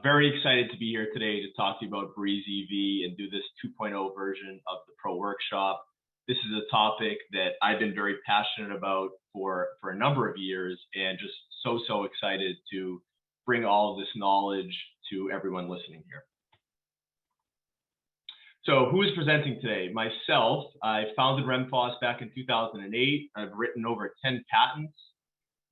Very excited to be here today to talk to you about breezEV and do this 2.0 version of the ProWorkshop. This is a topic that I've been very passionate about for a number of years, and just so excited to bring all of this knowledge to everyone listening here. So who is presenting today? Myself. I founded REMFOS back in 2008. I've written over 10 patents.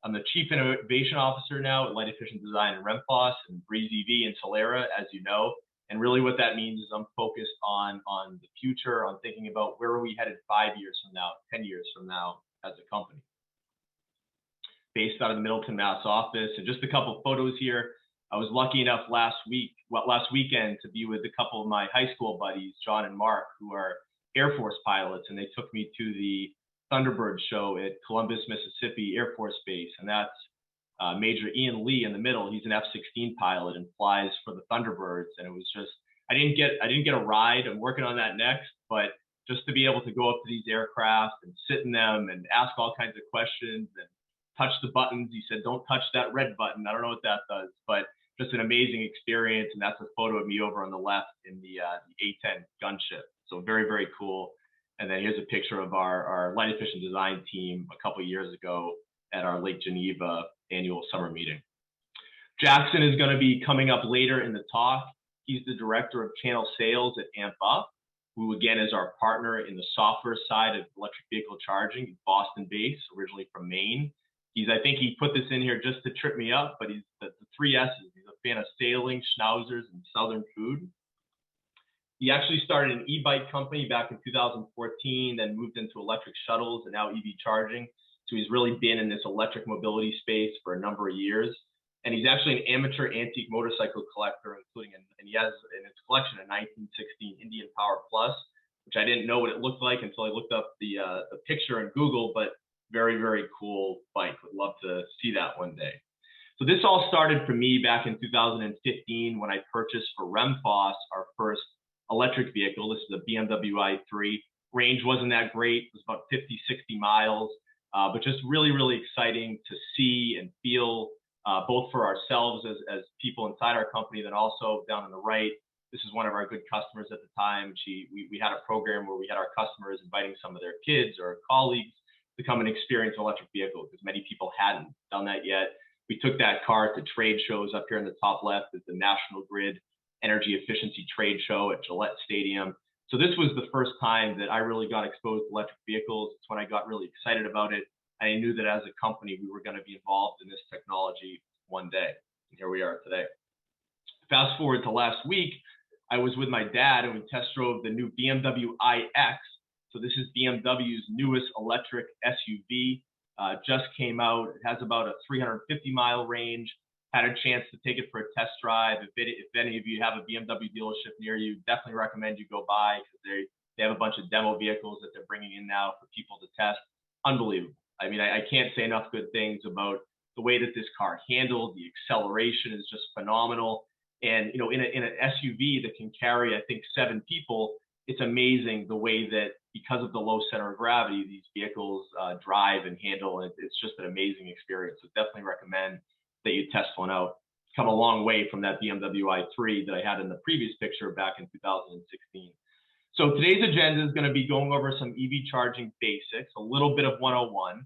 I'm the Chief Innovation Officer now at Light Efficient Design and REMFOS and breezEV and Solera, as you know. And really what that means is I'm focused on the future, on thinking about where are we headed 5 years from now, 10 years from now as a company. Based out of the Middleton, Mass office, and just a couple of photos here. I was lucky enough last weekend to be with a couple of my high school buddies, John and Mark, who are Air Force pilots, and they took me to the Thunderbird show at Columbus, Mississippi Air Force Base, and that's Major Ian Lee in the middle. He's an F-16 pilot and flies for the Thunderbirds, and it was just I didn't get a ride. I'm working on that next, but just to be able to go up to these aircraft and sit in them and ask all kinds of questions and touch the buttons. He said, "Don't touch that red button." I don't know what that does, but just an amazing experience. And that's a photo of me over on the left in the A-10 gunship. So very cool. And then here's a picture of our Light Efficient Design team a couple of years ago at our Lake Geneva annual summer meeting. Jackson is going to be coming up later in the talk. He's the Director of Channel Sales at AmpUp, who again is our partner in the software side of electric vehicle charging. He's Boston-based, originally from Maine. I think he put this in here just to trip me up, but he's the 3 S's. He's a fan of sailing, schnauzers, and Southern food. He actually started an e-bike company back in 2014, then moved into electric shuttles and now EV charging. So he's really been in this electric mobility space for a number of years. And he's actually an amateur antique motorcycle collector, and he has in his collection a 1916 Indian Power Plus, which I didn't know what it looked like until I looked up the picture in Google, but very cool bike. Would love to see that one day. So this all started for me back in 2015 when I purchased for REMFOS our first electric vehicle. This is a BMW i3. Range wasn't that great. It was about 50-60 miles, but just really exciting to see and feel both for ourselves as people inside our company, then also down on the right. This is one of our good customers at the time. We had a program where we had our customers inviting some of their kids or colleagues to come and experience an electric vehicle, because many people hadn't done that yet. We took that car to trade shows. Up here in the top left is the National Grid Energy Efficiency Trade Show at Gillette Stadium. So this was the first time that I really got exposed to electric vehicles. It's when I got really excited about it. And I knew that as a company, we were going to be involved in this technology one day. And here we are today. Fast forward to last week, I was with my dad and we test drove the new BMW iX. So this is BMW's newest electric SUV. Just came out. It has about a 350-mile range. Had a chance to take it for a test drive. If any of you have a BMW dealership near you, definitely recommend you go by, because they have a bunch of demo vehicles that they're bringing in now for people to test. Unbelievable. I mean, I can't say enough good things about the way that this car handled. The acceleration is just phenomenal. And in an SUV that can carry, I think, 7 people, it's amazing the way that, because of the low center of gravity, these vehicles drive and handle. And it's just an amazing experience. So definitely recommend that you test one out. Come a long way from that BMW i3 that I had in the previous picture back in 2016. So today's agenda is going to be going over some EV charging basics, a little bit of 101.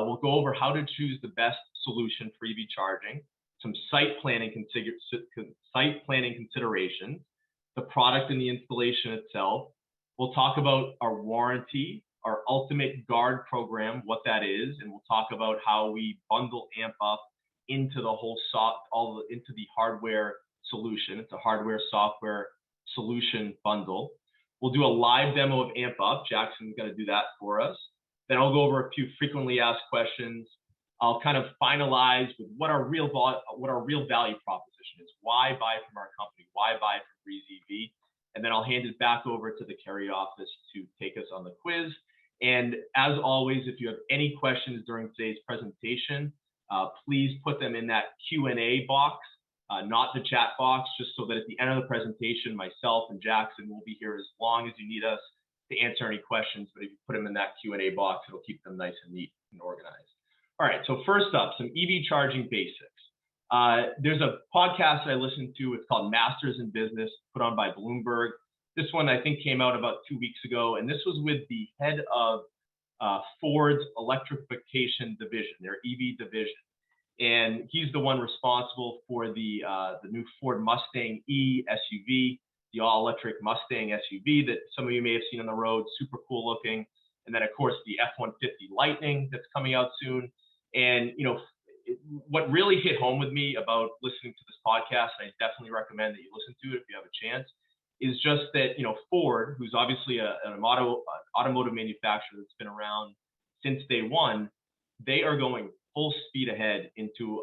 We'll go over how to choose the best solution for EV charging, some site planning considerations, the product and the installation itself. We'll talk about our warranty, our ultimate guard program, what that is, and we'll talk about how we bundle AmpUp into the whole into the hardware solution. It's a hardware software solution bundle. We'll do a live demo of AmpUp. Jackson's going to do that for us. Then I'll go over a few frequently asked questions. I'll kind of finalize with what our real value proposition is. Why buy from our company? Why buy from breezEV? And then I'll hand it back over to the Kerry office to take us on the quiz. And as always, if you have any questions during today's presentation, please put them in that Q&A box, not the chat box, just so that at the end of the presentation, myself and Jackson will be here as long as you need us to answer any questions. But if you put them in that Q&A box, it'll keep them nice and neat and organized. All right, so first up, some EV charging basics. There's a podcast I listen to. It's called Masters in Business, put on by Bloomberg. This one I think came out about 2 weeks ago, and this was with the head of Ford's electrification division, their EV division. And he's the one responsible for the new Ford Mustang E SUV, the all-electric Mustang SUV that some of you may have seen on the road, super cool looking. And then, of course, the F-150 Lightning that's coming out soon. And, you know, what really hit home with me about listening to this podcast, and I definitely recommend that you listen to it if you have a chance, is just that, you know, Ford, who's obviously an automotive manufacturer that's been around since day one, they are going full speed ahead into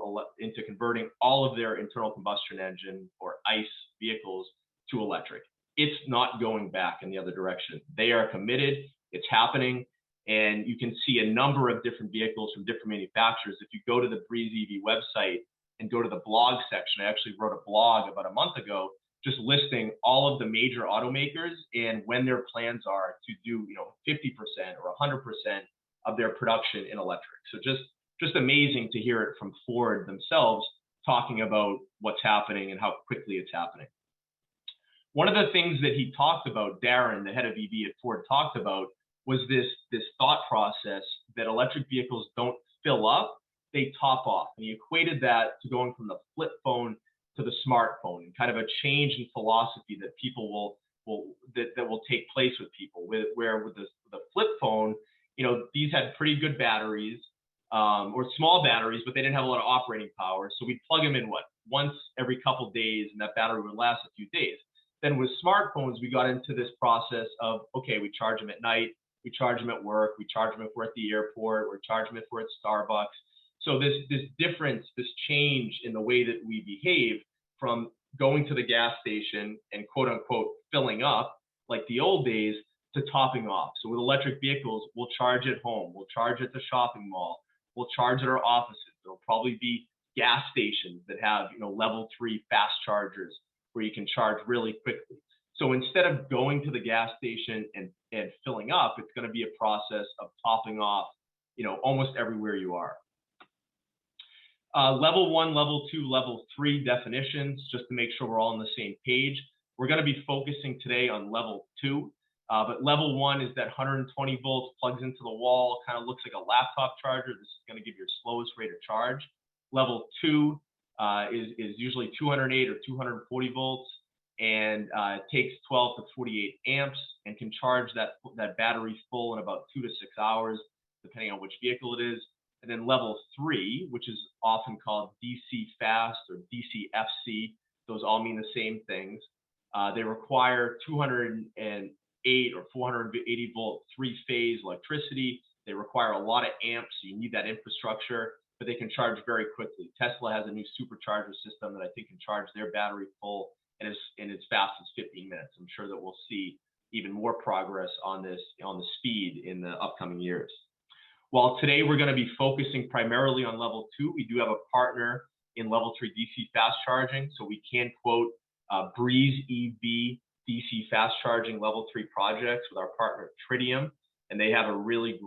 converting all of their internal combustion engine or ICE vehicles to electric. It's not going back in the other direction. They are committed. It's happening. And you can see a number of different vehicles from different manufacturers. If you go to the breezEV website and go to the blog section, I actually wrote a blog about a month ago just listing all of the major automakers and when their plans are to do, you know, 50% or 100% of their production in electric. So just amazing to hear it from Ford themselves talking about what's happening and how quickly it's happening. One of the things that he talked about, Darren, the head of EV at Ford, talked about was this thought process that electric vehicles don't fill up, they top off. And he equated that to going from the flip phone to the smartphone, and kind of a change in philosophy that people will take place with people. Where with the flip phone, you know, these had pretty good batteries, or small batteries, but they didn't have a lot of operating power. So we'd plug them in once every couple days, and that battery would last a few days. Then with smartphones, we got into this process of, okay, we charge them at night, we charge them at work, we charge them if we're at the airport, we charge them if we're at Starbucks. So this difference, this change in the way that we behave from going to the gas station and quote unquote filling up like the old days to topping off. So with electric vehicles, we'll charge at home, we'll charge at the shopping mall, we'll charge at our offices. There'll probably be gas stations that have, you know, level 3 fast chargers where you can charge really quickly. So instead of going to the gas station and filling up, it's going to be a process of topping off, you know, almost everywhere you are. Level 1, level 2, level 3 definitions, just to make sure we're all on the same page. We're going to be focusing today on level 2, but level 1 is that 120 volts, plugs into the wall, kind of looks like a laptop charger. This is going to give your slowest rate of charge. Level 2 is usually 208 or 240 volts, and it takes 12 to 48 amps and can charge that battery full in about 2 to 6 hours, depending on which vehicle it is. And then level 3, which is often called DC fast or DCFC, those all mean the same things. They require 208 or 480 volt 3-phase electricity. They require a lot of amps, so you need that infrastructure, but they can charge very quickly. Tesla has a new supercharger system that I think can charge their battery full and as fast as 15 minutes. I'm sure that we'll see even more progress on the speed in the upcoming years. While today we're going to be focusing primarily on level 2, we do have a partner in level 3 DC fast charging, so we can quote breezEV DC fast charging level 3 projects with our partner Tritium, and they have a really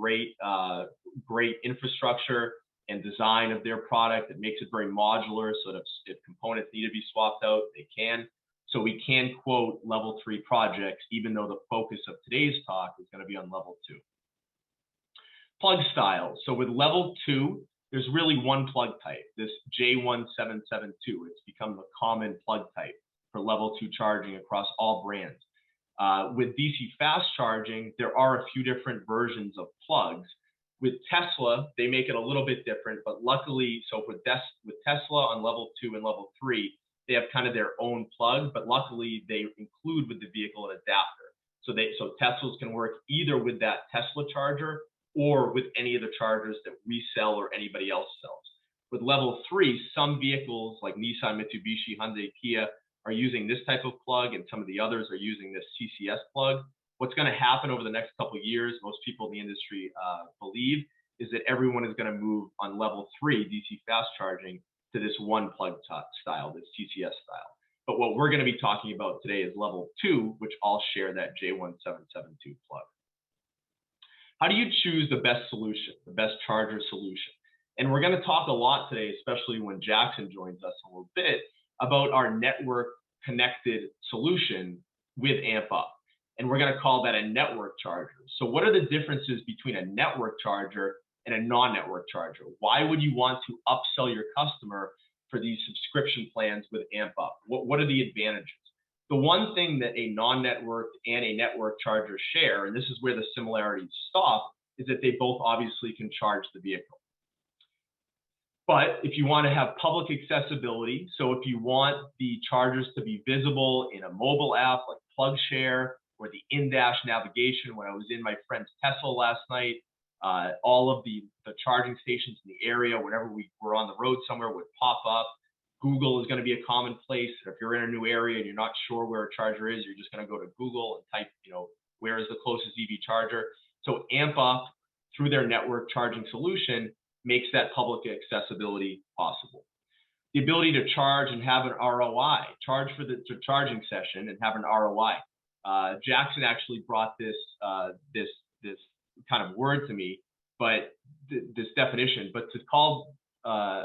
great infrastructure and design of their product that makes it very modular, so that if components need to be swapped out, they can. So we can quote level 3 projects, even though the focus of today's talk is going to be on level 2. Plug styles. So with level 2, there's really one plug type, this J1772. It's become the common plug type for level 2 charging across all brands. With DC fast charging, there are a few different versions of plugs. With Tesla, they make it a little bit different, but luckily, so with Tesla on level 2 and level 3, they have kind of their own plug, but luckily they include with the vehicle an adapter. So Teslas can work either with that Tesla charger or with any of the chargers that we sell or anybody else sells. With level 3, some vehicles like Nissan, Mitsubishi, Hyundai, Kia are using this type of plug, and some of the others are using this CCS plug. What's going to happen over the next couple of years, most people in the industry believe, is that everyone is going to move on level 3 DC fast charging to this one plug style, this CCS style. But what we're going to be talking about today is level 2, which all share that J1772 plug. How do you choose the best solution, the best charger solution? And we're going to talk a lot today, especially when Jackson joins us in a little bit, about our network connected solution with AmpUp. And we're going to call that a network charger. So what are the differences between a network charger and a non-network charger? Why would you want to upsell your customer for these subscription plans with AmpUp? What are the advantages? The one thing that a non-networked and a network charger share, and this is where the similarities stop, is that they both obviously can charge the vehicle. But if you want to have public accessibility, so if you want the chargers to be visible in a mobile app like PlugShare or the in-dash navigation, when I was in my friend's Tesla last night, all of the charging stations in the area, whenever we were on the road somewhere, would pop up. Google is going to be a common place. If you're in a new area and you're not sure where a charger is, you're just going to go to Google and type, where is the closest EV charger? So AmpUp, through their network charging solution, makes that public accessibility possible. The ability to charge and have an ROI, charge for the charging session and have an ROI. Jackson actually brought this kind of word to me, but this definition, but to call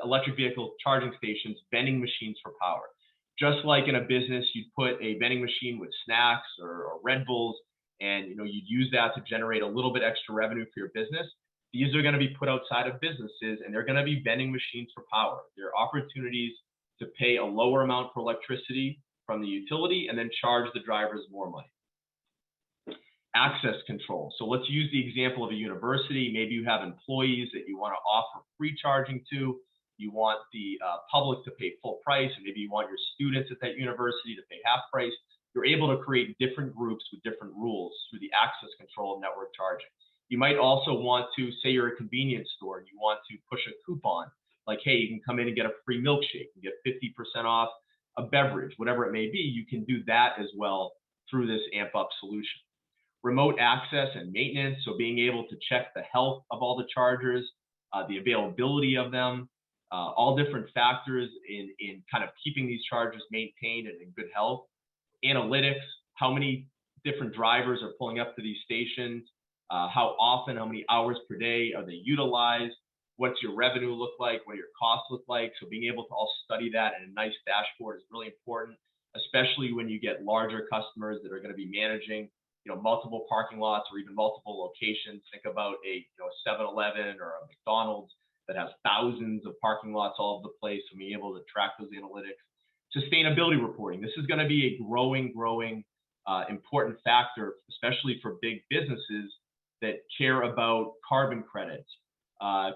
electric vehicle charging stations vending machines for power. Just like in a business, you'd put a vending machine with snacks or Red Bulls, and you'd use that to generate a little bit extra revenue for your business. These are going to be put outside of businesses, and they're going to be vending machines for power. There are opportunities to pay a lower amount for electricity from the utility and then charge the drivers more money. Access control. So let's use the example of a university. Maybe you have employees that you want to offer free charging to. You want the public to pay full price, and maybe you want your students at that university to pay half price. You're able to create different groups with different rules through the access control of network charging. You might also want to, say you're a convenience store and you want to push a coupon, like, hey, you can come in and get a free milkshake and get 50% off a beverage, whatever it may be. You can do that as well through this AmpUp solution. Remote access and maintenance, so being able to check the health of all the chargers, the availability of them, all different factors in kind of keeping these chargers maintained and in good health. Analytics, how many different drivers are pulling up to these stations, how often, how many hours per day are they utilized, what's your revenue look like, what do your costs look like. So being able to all study that in a nice dashboard is really important, especially when you get larger customers that are going to be managing multiple parking lots or even multiple locations. Think about a 7-Eleven or a McDonald's that has thousands of parking lots all over the place, so being able to track those analytics. Sustainability reporting. This is going to be a growing important factor, especially for big businesses that care about carbon credits.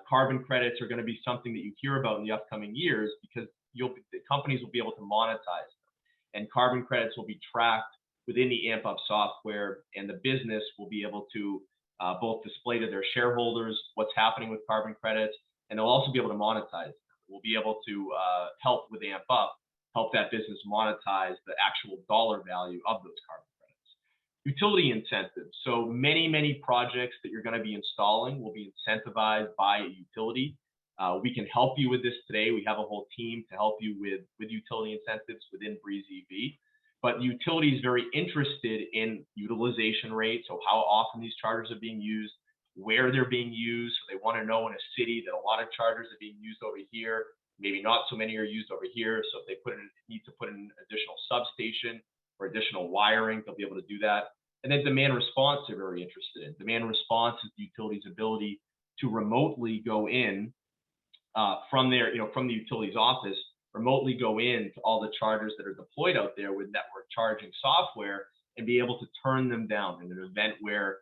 Carbon credits are going to be something that you hear about in the upcoming years because the companies will be able to monetize them, and carbon credits will be tracked within the AmpUp software, and the business will be able to both display to their shareholders what's happening with carbon credits, and they'll also be able to monetize them. We'll be able to help with AmpUp, help that business monetize the actual dollar value of those carbon credits. Utility incentives. So many projects that you're going to be installing will be incentivized by a utility. We can help you with this today. We have a whole team to help you with utility incentives within breezEV. But the utility is very interested in utilization rate, so how often these chargers are being used, where they're being used. So they want to know in a city that a lot of chargers are being used over here, maybe not so many are used over here. So if they need to put in an additional substation or additional wiring, they'll be able to do that. And then demand response they're very interested in. Demand response is the utility's ability to remotely go in from the utility's office, remotely go in to all the chargers that are deployed out there with network charging software and be able to turn them down in an event where,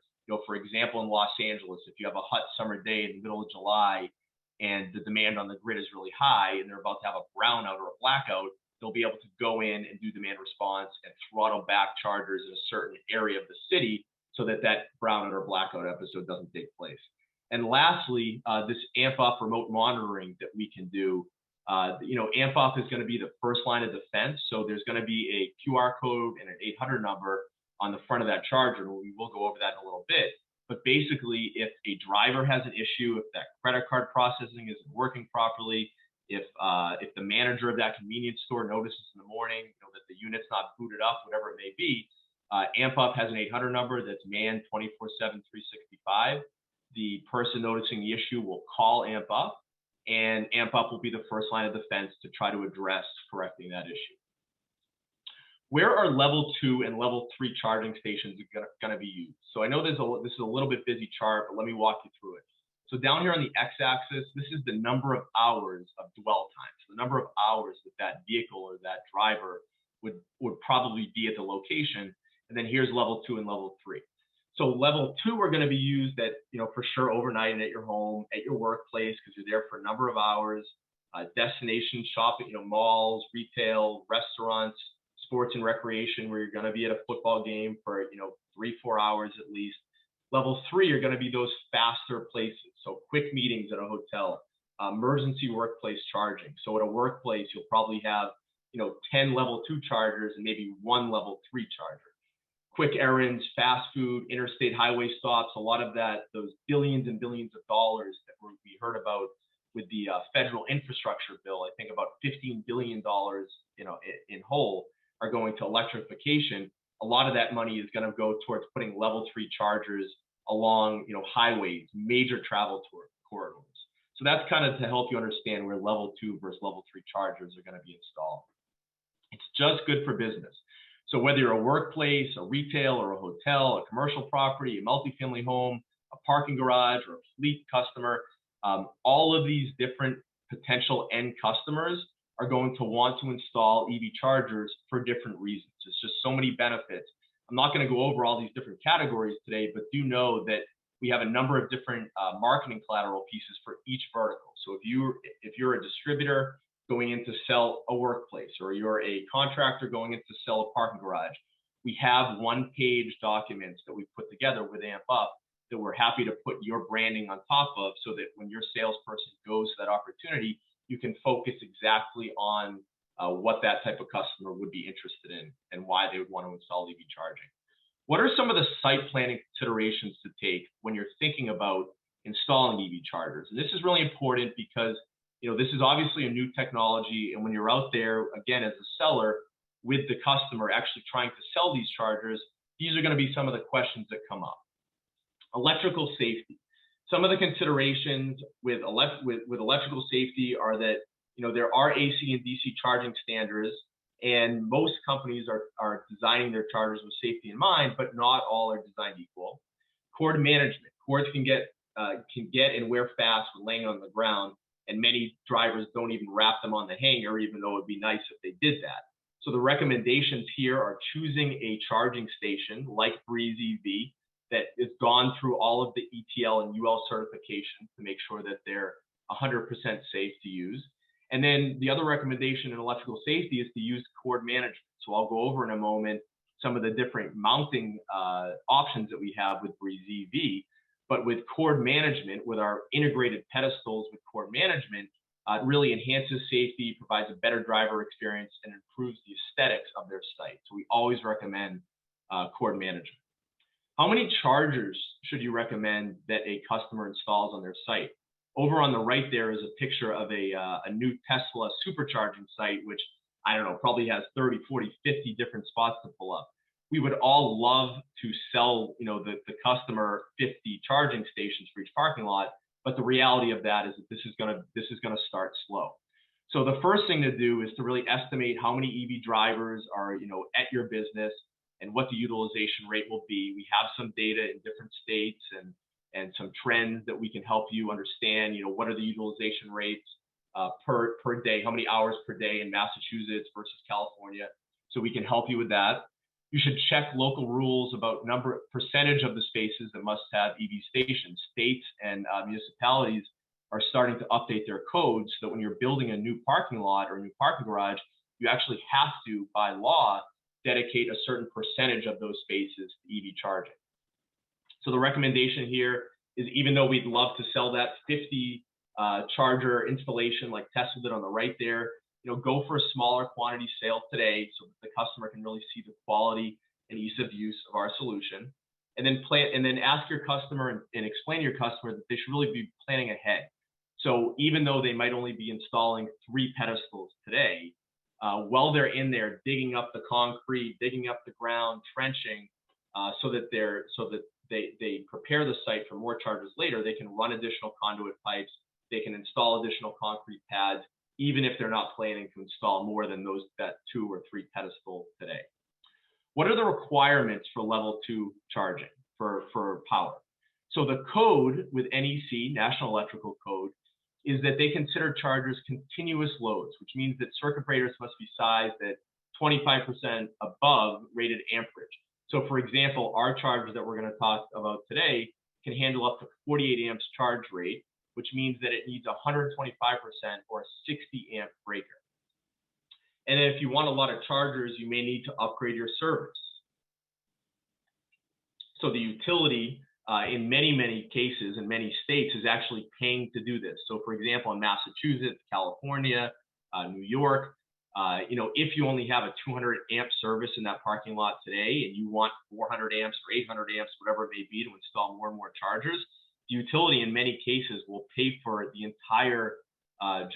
for example, in Los Angeles, if you have a hot summer day in the middle of July and the demand on the grid is really high and they're about to have a brownout or a blackout, they'll be able to go in and do demand response and throttle back chargers in a certain area of the city so that brownout or blackout episode doesn't take place. And lastly, this AmpUp remote monitoring that we can do. AmpUp is going to be the first line of defense. So there's going to be a QR code and an 800 number on the front of that charger. We will go over that in a little bit. But basically, if a driver has an issue, if that credit card processing isn't working properly, if the manager of that convenience store notices in the morning that the unit's not booted up, whatever it may be, AmpUp has an 800 number that's manned 24/7, 365. The person noticing the issue will call AmpUp, and AmpUp will be the first line of defense to try to address correcting that issue. Where are level 2 and level 3 charging stations going to be used? So I know this is a little bit busy chart, but let me walk you through it. So down here on the x-axis, this is the number of hours of dwell time. So the number of hours that that vehicle or that driver would probably be at the location. And then here's level 2 and level 3. So level 2 are going to be used at, for sure overnight and at your home, at your workplace, because you're there for a number of hours. Destination shopping, malls, retail, restaurants, sports and recreation, where you're going to be at a football game for 3-4 hours at least. Level 3 are going to be those faster places, so quick meetings at a hotel, emergency workplace charging. So at a workplace, you'll probably have 10 level 2 chargers and maybe 1 level 3 charger. Quick errands, fast food, interstate highway stops, a lot of that, those billions and billions of dollars that we heard about with the federal infrastructure bill. I think about $15 billion in whole are going to electrification. A lot of that money is going to go towards putting level 3 chargers along highways, major travel corridors. So that's kind of to help you understand where level 2 versus level 3 chargers are going to be installed. It's just good for business. So whether you're a workplace, a retail or a hotel, a commercial property, a multifamily home, a parking garage, or a fleet customer, all of these different potential end customers are going to want to install EV chargers for different reasons. It's just so many benefits. I'm not going to go over all these different categories today, but do know that we have a number of different marketing collateral pieces for each vertical. So if you're a distributor going in to sell a workplace, or you're a contractor going in to sell a parking garage, we have one-page documents that we've put together with AmpUp that we're happy to put your branding on top of, so that when your salesperson goes to that opportunity, you can focus exactly on what that type of customer would be interested in and why they would want to install EV charging. What are some of the site planning considerations to take when you're thinking about installing EV chargers? And this is really important because this is obviously a new technology, and when you're out there, again, as a seller with the customer actually trying to sell these chargers, these are going to be some of the questions that come up. Electrical safety. Some of the considerations with electrical safety are that there are AC and DC charging standards, and most companies are designing their chargers with safety in mind, but not all are designed equal. Cord management. Cords can get and wear fast when laying on the ground, and many drivers don't even wrap them on the hanger, even though it'd be nice if they did that. So the recommendations here are choosing a charging station like breezEV that has gone through all of the ETL and UL certification to make sure that they're 100% safe to use. And then the other recommendation in electrical safety is to use cord management. So I'll go over in a moment some of the different mounting options that we have with breezEV. But with cord management, with our integrated pedestals with cord management, it really enhances safety, provides a better driver experience, and improves the aesthetics of their site. So we always recommend cord management. How many chargers should you recommend that a customer installs on their site? Over on the right there is a picture of a new Tesla supercharging site, which I don't know, probably has 30, 40, 50 different spots to pull up. We would all love to sell, the customer 50 charging stations for each parking lot, but the reality of that is that this is gonna start slow. So the first thing to do is to really estimate how many EV drivers are, at your business and what the utilization rate will be. We have some data in different states and some trends that we can help you understand, what are the utilization rates per day, how many hours per day in Massachusetts versus California. So we can help you with that. You should check local rules about percentage of the spaces that must have EV stations. States and municipalities are starting to update their codes so that when you're building a new parking lot or a new parking garage, you actually have to, by law, dedicate a certain percentage of those spaces to EV charging. So the recommendation here is, even though we'd love to sell that 50 charger installation like Tesla did on the right there, go for a smaller quantity sale today so that the customer can really see the quality and ease of use of our solution. And then ask your customer and explain to your customer that they should really be planning ahead. So even though they might only be installing 3 pedestals today, while they're in there digging up the concrete, digging up the ground, trenching, so that they prepare the site for more chargers later, they can run additional conduit pipes They can install additional concrete pads, even if they're not planning to install more than that 2 or 3 pedestals today. What are the requirements for level 2 charging for power? So the code with NEC, National Electrical Code, is that they consider chargers continuous loads, which means that circuit breakers must be sized at 25% above rated amperage. So for example, our chargers that we're going to talk about today can handle up to 48 amps charge rate, which means that it needs 125% or a 60 amp breaker. And then if you want a lot of chargers, you may need to upgrade your service. So the utility in many cases, in many states, is actually paying to do this. So for example, in Massachusetts, California, New York, if you only have a 200 amp service in that parking lot today and you want 400 amps or 800 amps, whatever it may be, to install more and more chargers, the utility in many cases will pay for the entire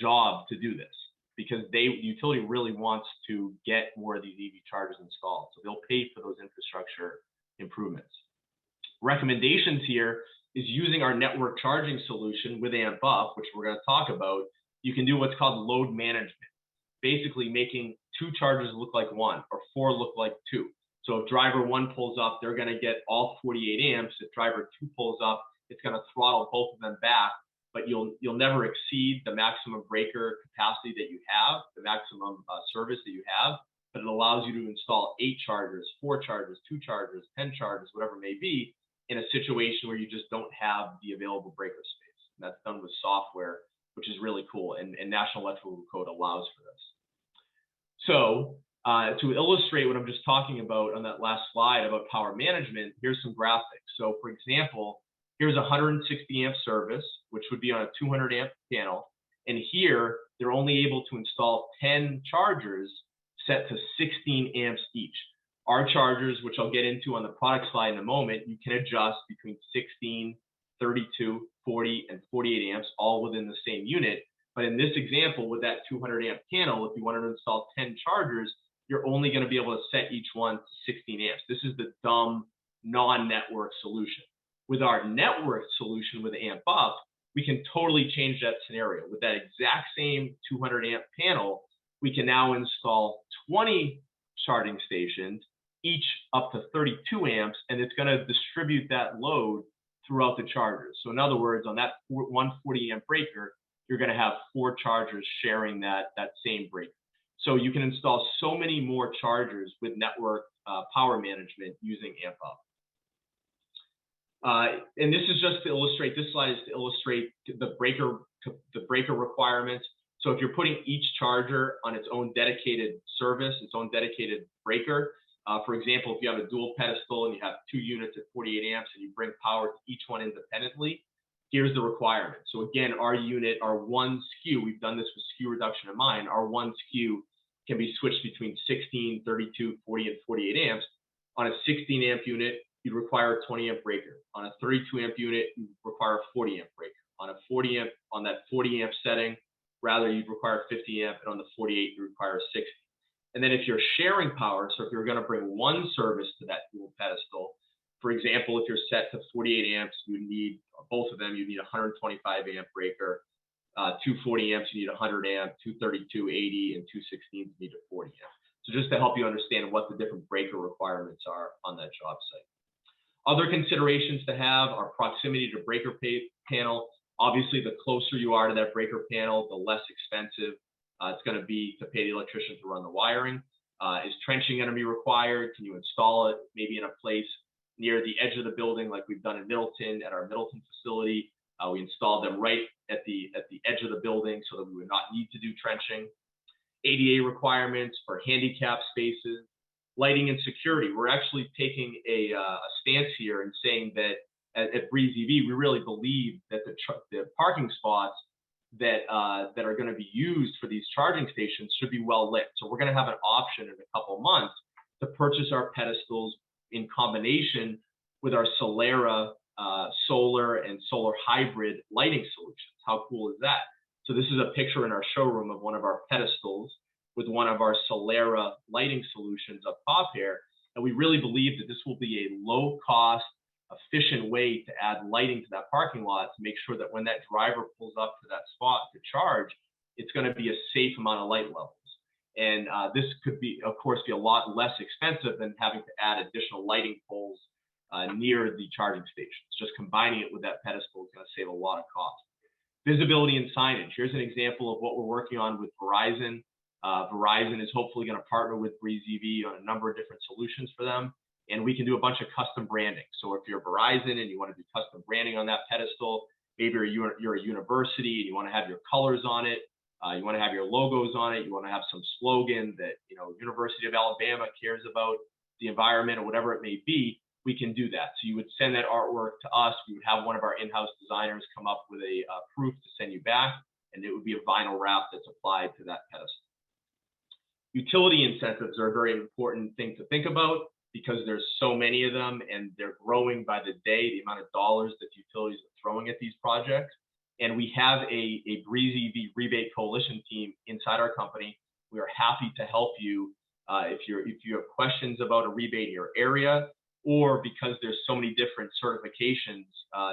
job to do this, because the utility really wants to get more of these EV chargers installed. So they'll pay for those infrastructure improvements. Recommendations here is using our network charging solution with AmpUp, which we're going to talk about. You can do what's called load management, basically making 2 chargers look like 1 or 4 look like 2. So if driver 1 pulls up, they're going to get all 48 amps. If driver 2 pulls up, it's going to throttle both of them back, but you'll never exceed the maximum breaker capacity that you have, the maximum service that you have. But it allows you to install 8 chargers, 4 chargers, 2 chargers, 10 chargers, whatever it may be, in a situation where you just don't have the available breaker space. And that's done with software, which is really cool, and National Electrical Code allows for this. So to illustrate what I'm just talking about on that last slide about power management, here's some graphics. So for example, here's a 160 amp service, which would be on a 200 amp panel. And here, they're only able to install 10 chargers set to 16 amps each. Our chargers, which I'll get into on the product slide in a moment, you can adjust between 16, 32, 40, and 48 amps, all within the same unit. But in this example, with that 200 amp panel, if you wanted to install 10 chargers, you're only going to be able to set each one to 16 amps. This is the dumb non-network solution. With our network solution with AmpUp, we can totally change that scenario. With that exact same 200 amp panel, we can now install 20 charging stations, each up to 32 amps, and it's going to distribute that load throughout the chargers. So in other words, on that 140 amp breaker, you're going to have 4 chargers sharing that same breaker. So you can install so many more chargers with network power management using AmpUp. And this is just to illustrate, this slide is to illustrate the breaker requirements. So if you're putting each charger on its own dedicated service, its own dedicated breaker, for example, if you have a dual pedestal and you have 2 units at 48 amps and you bring power to each one independently, here's the requirement. So again, our unit, our 1 SKU, we've done this with SKU reduction in mind, our 1 SKU can be switched between 16, 32, 40, and 48 amps. On a 16 amp unit, you'd require a 20 amp breaker. On a 32 amp unit, you require a 40 amp breaker. On that 40 amp setting, rather, you'd require 50 amp, and on the 48, you require 60. And then if you're sharing power, so if you're going to bring 1 service to that dual pedestal, for example, if you're set to 48 amps, you need both of them. You need a 125 amp breaker. 240 amps, you need 100 amp. 232, 80, and 216, you need a 40 amp. So just to help you understand what the different breaker requirements are on that job site. Other considerations to have are proximity to breaker panel. Obviously, the closer you are to that breaker panel, the less expensive it's going to be to pay the electrician to run the wiring. Is trenching going to be required? Can you install it maybe in a place near the edge of the building, like we've done in Middleton at our Middleton facility? We installed them right at the edge of the building so that we would not need to do trenching. ADA requirements for handicap spaces, lighting and security. We're actually taking a stance here and saying that at breezEV, we really believe that the parking spots that are going to be used for these charging stations should be well lit. So we're going to have an option in a couple months to purchase our pedestals in combination with our Solera solar and solar hybrid lighting solutions. How cool is that? So this is a picture in our showroom of one of our pedestals with one of our Solera lighting solutions up top here. And we really believe that this will be a low cost, efficient way to add lighting to that parking lot to make sure that when that driver pulls up to that spot to charge, it's going to be a safe amount of light levels. And this could be, of course, be a lot less expensive than having to add additional lighting poles near the charging stations. Just combining it with that pedestal is going to save a lot of cost. Visibility and signage. Here's an example of what we're working on with Verizon. Verizon is hopefully going to partner with breezEV on a number of different solutions for them. And we can do a bunch of custom branding. So if you're Verizon and you want to do custom branding on that pedestal, maybe you're a university and you want to have your colors on it, you want to have your logos on it, you want to have some slogan that, you know, University of Alabama cares about the environment or whatever it may be, we can do that. So you would send that artwork to us. We would have one of our in-house designers come up with a proof to send you back, and it would be a vinyl wrap that's applied to that pedestal. Utility incentives are a very important thing to think about because there's so many of them and they're growing by the day, the amount of dollars that utilities are throwing at these projects. And we have a breezEV rebate coalition team inside our company. We are happy to help you if you have questions about a rebate in your area, or because there's so many different certifications,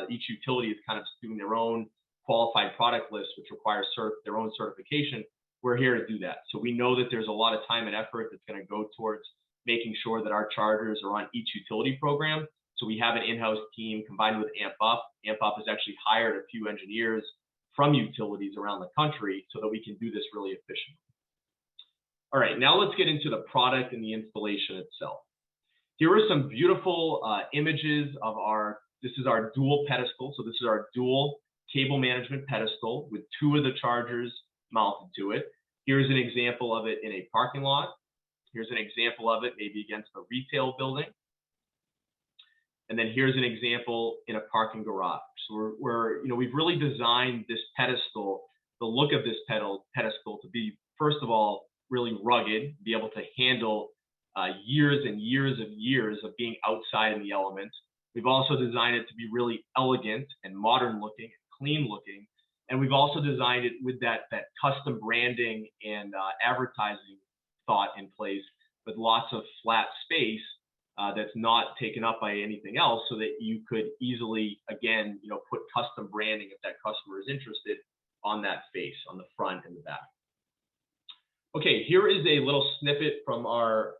each utility is kind of doing their own qualified product list, which requires their own certification. We're here to do that. So we know that there's a lot of time and effort that's going to go towards making sure that our chargers are on each utility program. So we have an in-house team combined with AmpUp. AmpUp has actually hired a few engineers from utilities around the country so that we can do this really efficiently. All right, now let's get into the product and the installation itself. Here are some beautiful images of this is our dual pedestal. So this is our dual cable management pedestal with 2 of the chargers mounted to it. Here's an example of it in a parking lot. Here's an example of it maybe against a retail building. And then here's an example in a parking garage. So we've really designed this pedestal, the look of this pedestal to be, first of all, really rugged, be able to handle years and years of being outside in the elements. We've also designed it to be really elegant and modern looking, clean looking. And we've also designed it with that custom branding and advertising thought in place with lots of flat space that's not taken up by anything else, so that you could easily, again, put custom branding if that customer is interested on that face, on the front and the back. Okay, here is a little snippet from our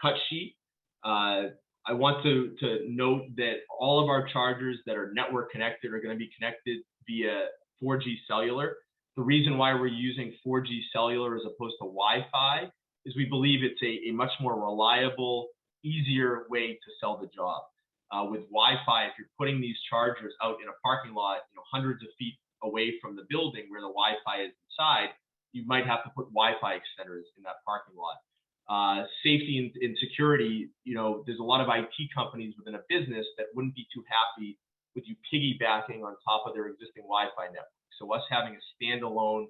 cut sheet. I want to note that all of our chargers that are network connected are going to be connected via 4G cellular. The reason why we're using 4G cellular as opposed to Wi-Fi is we believe it's a much more reliable, easier way to sell the job. With Wi-Fi, if you're putting these chargers out in a parking lot, hundreds of feet away from the building where the Wi-Fi is inside, you might have to put Wi-Fi extenders in that parking lot. Safety and security, there's a lot of IT companies within a business that wouldn't be too happy with you piggybacking on top of their existing Wi-Fi network. So us having a standalone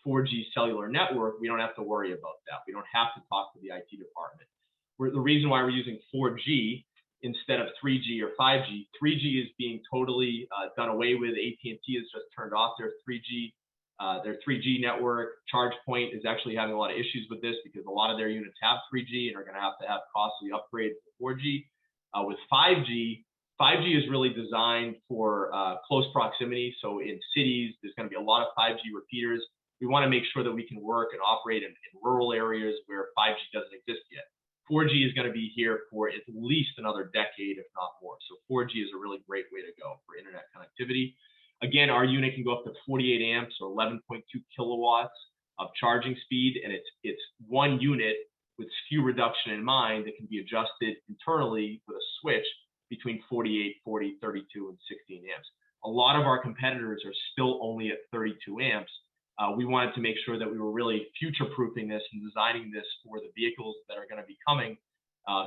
4G cellular network, we don't have to worry about that. We don't have to talk to the IT department. The reason why we're using 4G instead of 3G or 5G, 3G is being totally done away with. AT&T has just turned off their 3G network. ChargePoint is actually having a lot of issues with this because a lot of their units have 3G and are going to have costly upgrades to 4G. With 5G, 5G is really designed for close proximity. So in cities, there's going to be a lot of 5G repeaters. We want to make sure that we can work and operate in rural areas where 5G doesn't exist yet. 4G is going to be here for at least another decade, if not more. So 4G is a really great way to go for internet connectivity. Again, our unit can go up to 48 amps or 11.2 kilowatts of charging speed, and it's one unit with skew reduction in mind that can be adjusted internally with a switch between 48, 40, 32, and 16 amps. A lot of our competitors are still only at 32 amps. We wanted to make sure that we were really future-proofing this and designing this for the vehicles that are going to be coming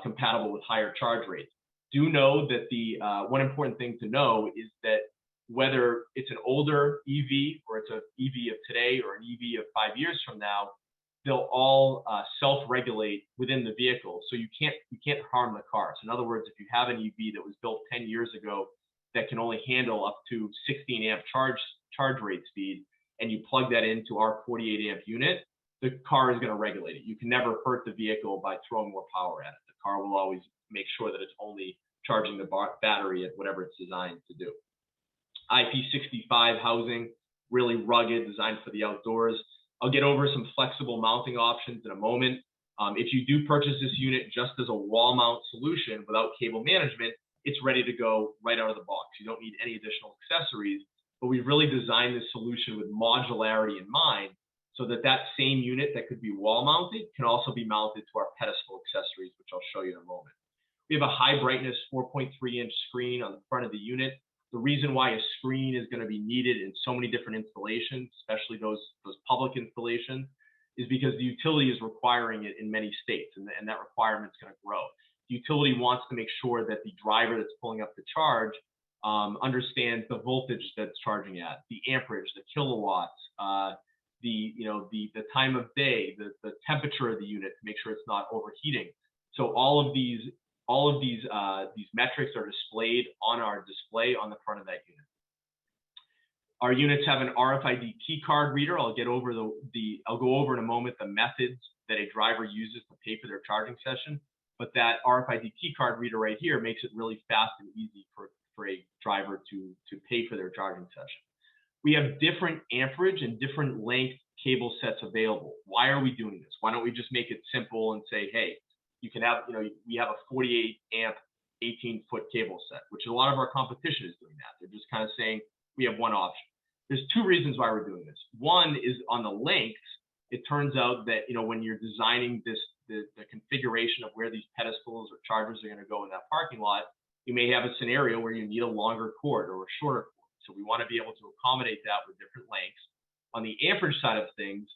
compatible with higher charge rates. Do know that the one important thing to know is that whether it's an older EV or it's an EV of today or an EV of 5 years from now, they'll all self-regulate within the vehicle. So you can't harm the car. So in other words, if you have an EV that was built 10 years ago that can only handle up to 16 amp charge rate speed, and you plug that into our 48 amp unit, the car is going to regulate it. You can never hurt the vehicle by throwing more power at it. The car will always make sure that it's only charging the battery at whatever it's designed to do. IP65 housing, really rugged, designed for the outdoors. I'll get over some flexible mounting options in a moment. If you do purchase this unit just as a wall mount solution without cable management, it's ready to go right out of the box. You don't need any additional accessories, but we've really designed this solution with modularity in mind so that that same unit that could be wall mounted can also be mounted to our pedestal accessories, which I'll show you in a moment. We have a high brightness 4.3-inch screen on the front of the unit. The reason why a screen is going to be needed in so many different installations, especially those public installations, is because the utility is requiring it in many states, and that requirement is going to grow. The utility wants to make sure that the driver that's pulling up the charge understands the voltage that's charging at, the amperage, the kilowatts, the time of day, the temperature of the unit to make sure it's not overheating. So all of these metrics are displayed on our display on the front of that unit. Our units have an RFID key card reader. I'll go over in a moment the methods that a driver uses to pay for their charging session. But that RFID key card reader right here makes it really fast and easy for a driver to pay for their charging session. We have different amperage and different length cable sets available. Why are we doing this? Why don't we just make it simple and say, hey, you can have, we have a 48 amp 18-foot cable set, which a lot of our competition is doing that. They're just kind of saying we have one option. There's two reasons why we're doing this. One is on the lengths. It turns out that when you're designing the configuration of where these pedestals or chargers are going to go in that parking lot, you may have a scenario where you need a longer cord or a shorter cord. So we want to be able to accommodate that with different lengths. On the amperage side of things,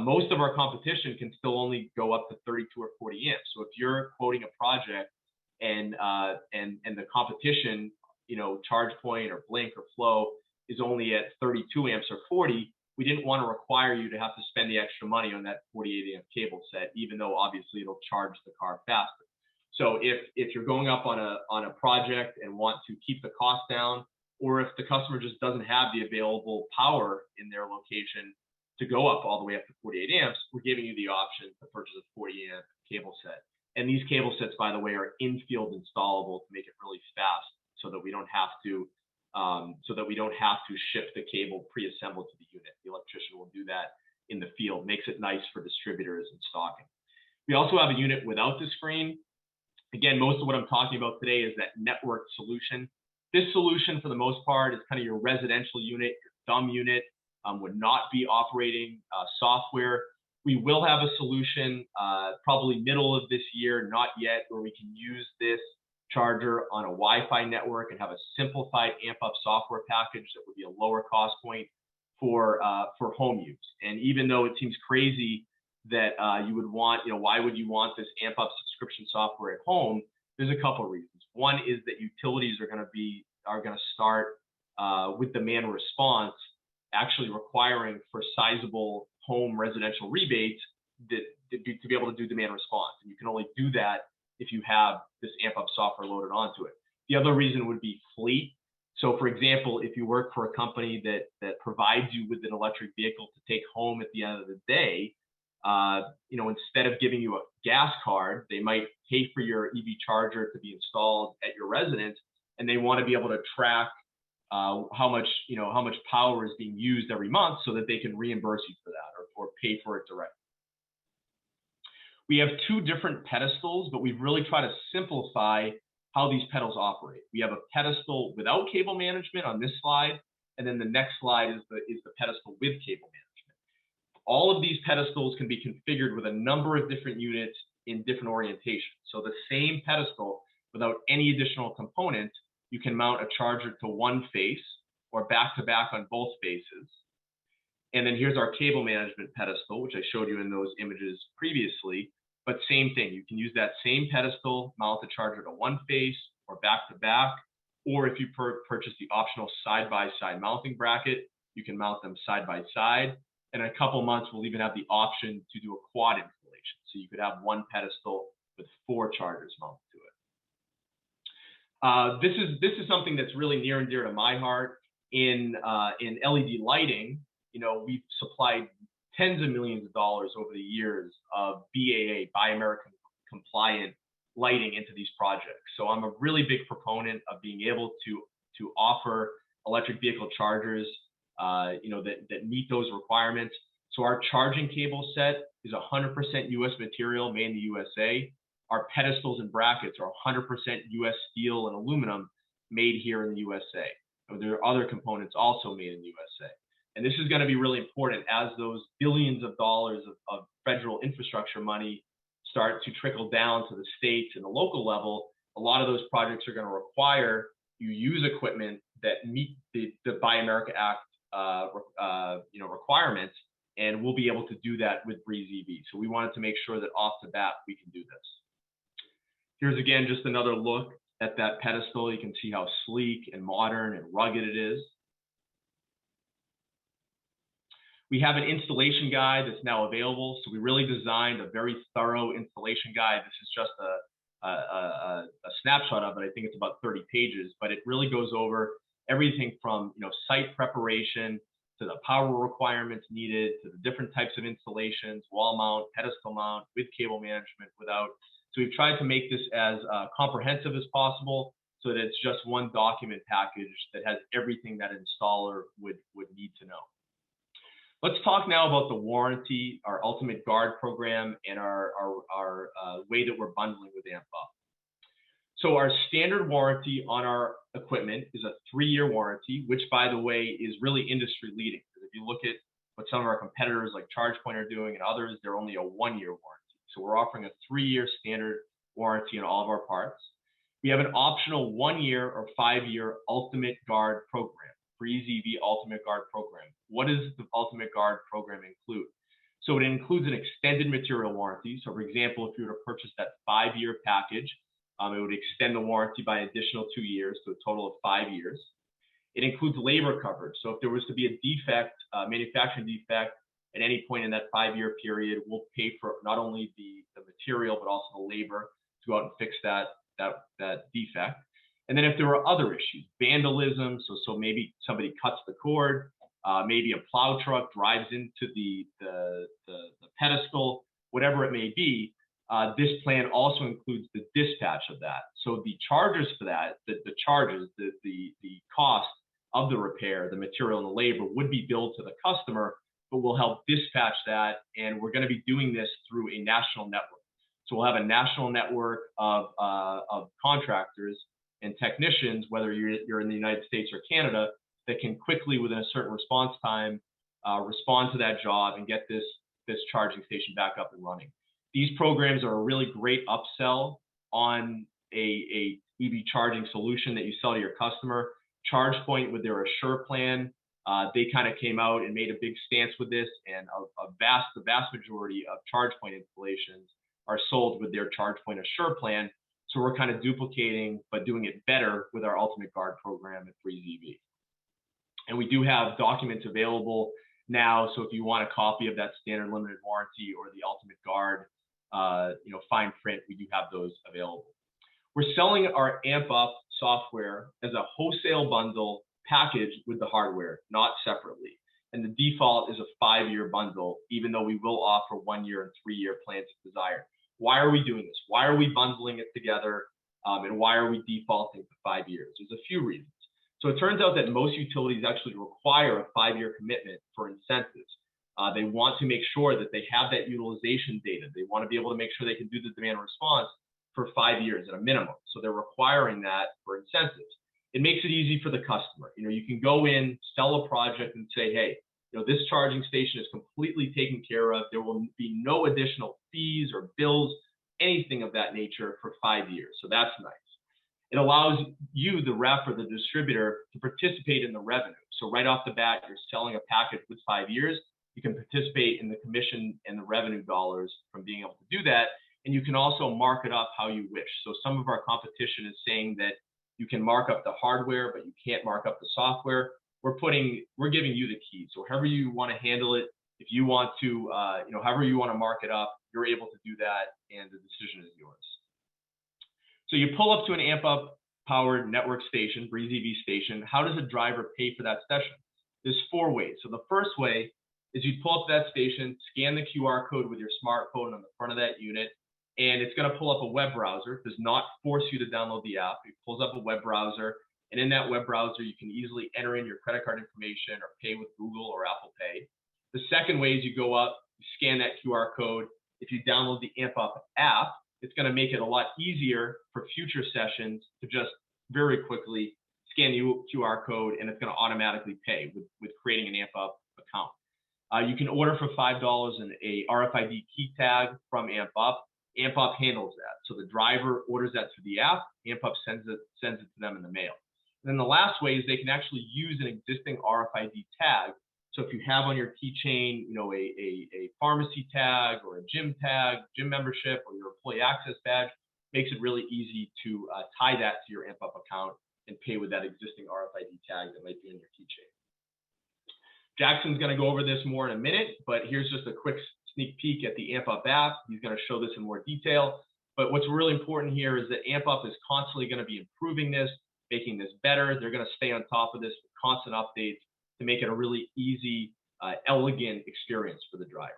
most of our competition can still only go up to 32 or 40 amps. So if you're quoting a project and the competition, ChargePoint or Blink or Flow is only at 32 amps or 40, we didn't want to require you to have to spend the extra money on that 48 amp cable set, even though obviously it'll charge the car faster. So if you're going up on a project and want to keep the cost down, or if the customer just doesn't have the available power in their location to go up all the way up to 48 amps, we're giving you the option to purchase a 40 amp cable set. And these cable sets, by the way, are in-field installable to make it really fast, so that we don't have to ship the cable pre-assembled to the unit. The electrician will do that in the field. Makes it nice for distributors and stocking. We also have a unit without the screen. Again, most of what I'm talking about today is that network solution. This solution, for the most part, is kind of your residential unit, your dumb unit, would not be operating software. We will have a solution probably middle of this year, not yet, where we can use this charger on a Wi-Fi network and have a simplified AmpUp software package that would be a lower cost point for home use. And even though it seems crazy that you would want, why would you want this AmpUp subscription software at home? There's a couple of reasons. One is that utilities are going to start with demand response, actually requiring for sizable home residential rebates to be able to do demand response. And you can only do that if you have this AmpUp software loaded onto it. The other reason would be fleet. So for example, if you work for a company that provides you with an electric vehicle to take home at the end of the day, instead of giving you a gas card, they might pay for your EV charger to be installed at your residence, and they want to be able to track how much power is being used every month so that they can reimburse you for that or pay for it directly. We have two different pedestals, but we've really tried to simplify how these pedals operate. We have a pedestal without cable management on this slide, and then the next slide is the pedestal with cable management. All of these pedestals can be configured with a number of different units in different orientations. So the same pedestal, without any additional components, you can mount a charger to one face or back-to-back on both faces. And then here's our cable management pedestal, which I showed you in those images previously. But same thing, you can use that same pedestal, mount the charger to one face or back-to-back, or if you purchase the optional side-by-side mounting bracket, you can mount them side-by-side. And in a couple months, we'll even have the option to do a quad installation. So you could have one pedestal with 4 chargers mounted to it. This is something that's really near and dear to my heart. In LED lighting, we've supplied tens of millions of dollars over the years of BAA, Buy American compliant lighting into these projects. So I'm a really big proponent of being able to offer electric vehicle chargers, that meet those requirements. So our charging cable set is 100% US material made in the USA. Our pedestals and brackets are 100% US steel and aluminum made here in the USA. There are other components also made in the USA. And this is going to be really important as those billions of dollars of federal infrastructure money start to trickle down to the states and the local level. A lot of those projects are going to require you use equipment that meet the Buy America Act requirements, and we'll be able to do that with breezEV. So we wanted to make sure that off the bat we can do this. Here's again just another look at that pedestal. You can see how sleek and modern and rugged it is. We have an installation guide that's now available. So we really designed a very thorough installation guide. This is just a snapshot of it. I think it's about 30 pages, but it really goes over everything from site preparation to the power requirements needed, to the different types of installations, wall mount, pedestal mount, with cable management, without. So we've tried to make this as comprehensive as possible so that it's just one document package that has everything that an installer would need to know. Let's talk now about the warranty, our Ultimate Guard program, and our way that we're bundling with AmpUp. So our standard warranty on our equipment is a 3-year warranty, which, by the way, is really industry leading. Because if you look at what some of our competitors like ChargePoint are doing and others, they're only a 1-year warranty. So we're offering a 3-year standard warranty on all of our parts. We have an optional 1-year or 5-year Ultimate Guard program, breezEV Ultimate Guard program. What does the Ultimate Guard program include? So it includes an extended material warranty. So for example, if you were to purchase that 5-year package, it would extend the warranty by an additional 2 years, to a total of 5 years. It includes labor coverage. So if there was to be a defect, manufacturing defect, at any point in that 5-year period, we'll pay for not only the material, but also the labor to go out and fix that defect. And then if there are other issues, vandalism, so maybe somebody cuts the cord, maybe a plow truck drives into the pedestal, whatever it may be, this plan also includes the dispatch of that. So the charges for that, the cost of the repair, the material and the labor would be billed to the customer, but we'll help dispatch that. And we're going to be doing this through a national network. So we'll have a national network of contractors and technicians, whether you're in the United States or Canada, that can quickly, within a certain response time, respond to that job and get this charging station back up and running. These programs are a really great upsell on a EV charging solution that you sell to your customer. ChargePoint, with their Assure plan, they kind of came out and made a big stance with this, and the vast majority of ChargePoint installations are sold with their ChargePoint Assure plan. So we're kind of duplicating, but doing it better with our Ultimate Guard program at breezEV. And we do have documents available now. So if you want a copy of that standard limited warranty or the Ultimate Guard, fine print, we do have those available. We're selling our AmpUp software as a wholesale bundle package with the hardware, not separately. And the default is a 5-year bundle, even though we will offer 1-year and 3-year plans if desired. Why are we doing this? Why are we bundling it together? And why are we defaulting to 5 years? There's a few reasons. So it turns out that most utilities actually require a 5-year commitment for incentives. They want to make sure that they have that utilization data. They want to be able to make sure they can do the demand response for 5 years at a minimum. So they're requiring that for incentives. It makes it easy for the customer. You can go in, sell a project and say, hey, this charging station is completely taken care of. There will be no additional fees or bills, anything of that nature for 5 years. So that's nice. It allows you, the rep or the distributor, to participate in the revenue. So right off the bat, you're selling a package with 5 years. You can participate in the commission and the revenue dollars from being able to do that. And you can also mark it up how you wish. So some of our competition is saying that you can mark up the hardware, but you can't mark up the software. We're giving you the key. So however you want to handle it, if you want to, however you want to mark it up, you're able to do that, and the decision is yours. So you pull up to an AmpUp powered network station, breezEV station. How does a driver pay for that session? There's 4 ways. So the first way is you pull up to that station, scan the QR code with your smartphone on the front of that unit. and it's going to pull up a web browser. It does not force you to download the app. It pulls up a web browser, and in that web browser, you can easily enter in your credit card information or pay with Google or Apple Pay. The second way is you go up, you scan that QR code. If you download the AmpUp app, it's going to make it a lot easier for future sessions to just very quickly scan the QR code, and it's going to automatically pay with creating an AmpUp account. You can order for $5 a RFID key tag from AmpUp. AmpUp handles that. So the driver orders that through the app. AmpUp sends it to them in the mail. And then the last way is they can actually use an existing RFID tag. So if you have on your keychain, a pharmacy tag or a gym tag, gym membership, or your employee access badge, makes it really easy to tie that to your AmpUp account and pay with that existing RFID tag that might be in your keychain. Jackson's going to go over this more in a minute, but here's just a quick sneak peek at the AmpUp app. He's going to show this in more detail. But what's really important here is that AmpUp is constantly going to be improving this, making this better. They're going to stay on top of this with constant updates to make it a really easy, elegant experience for the driver.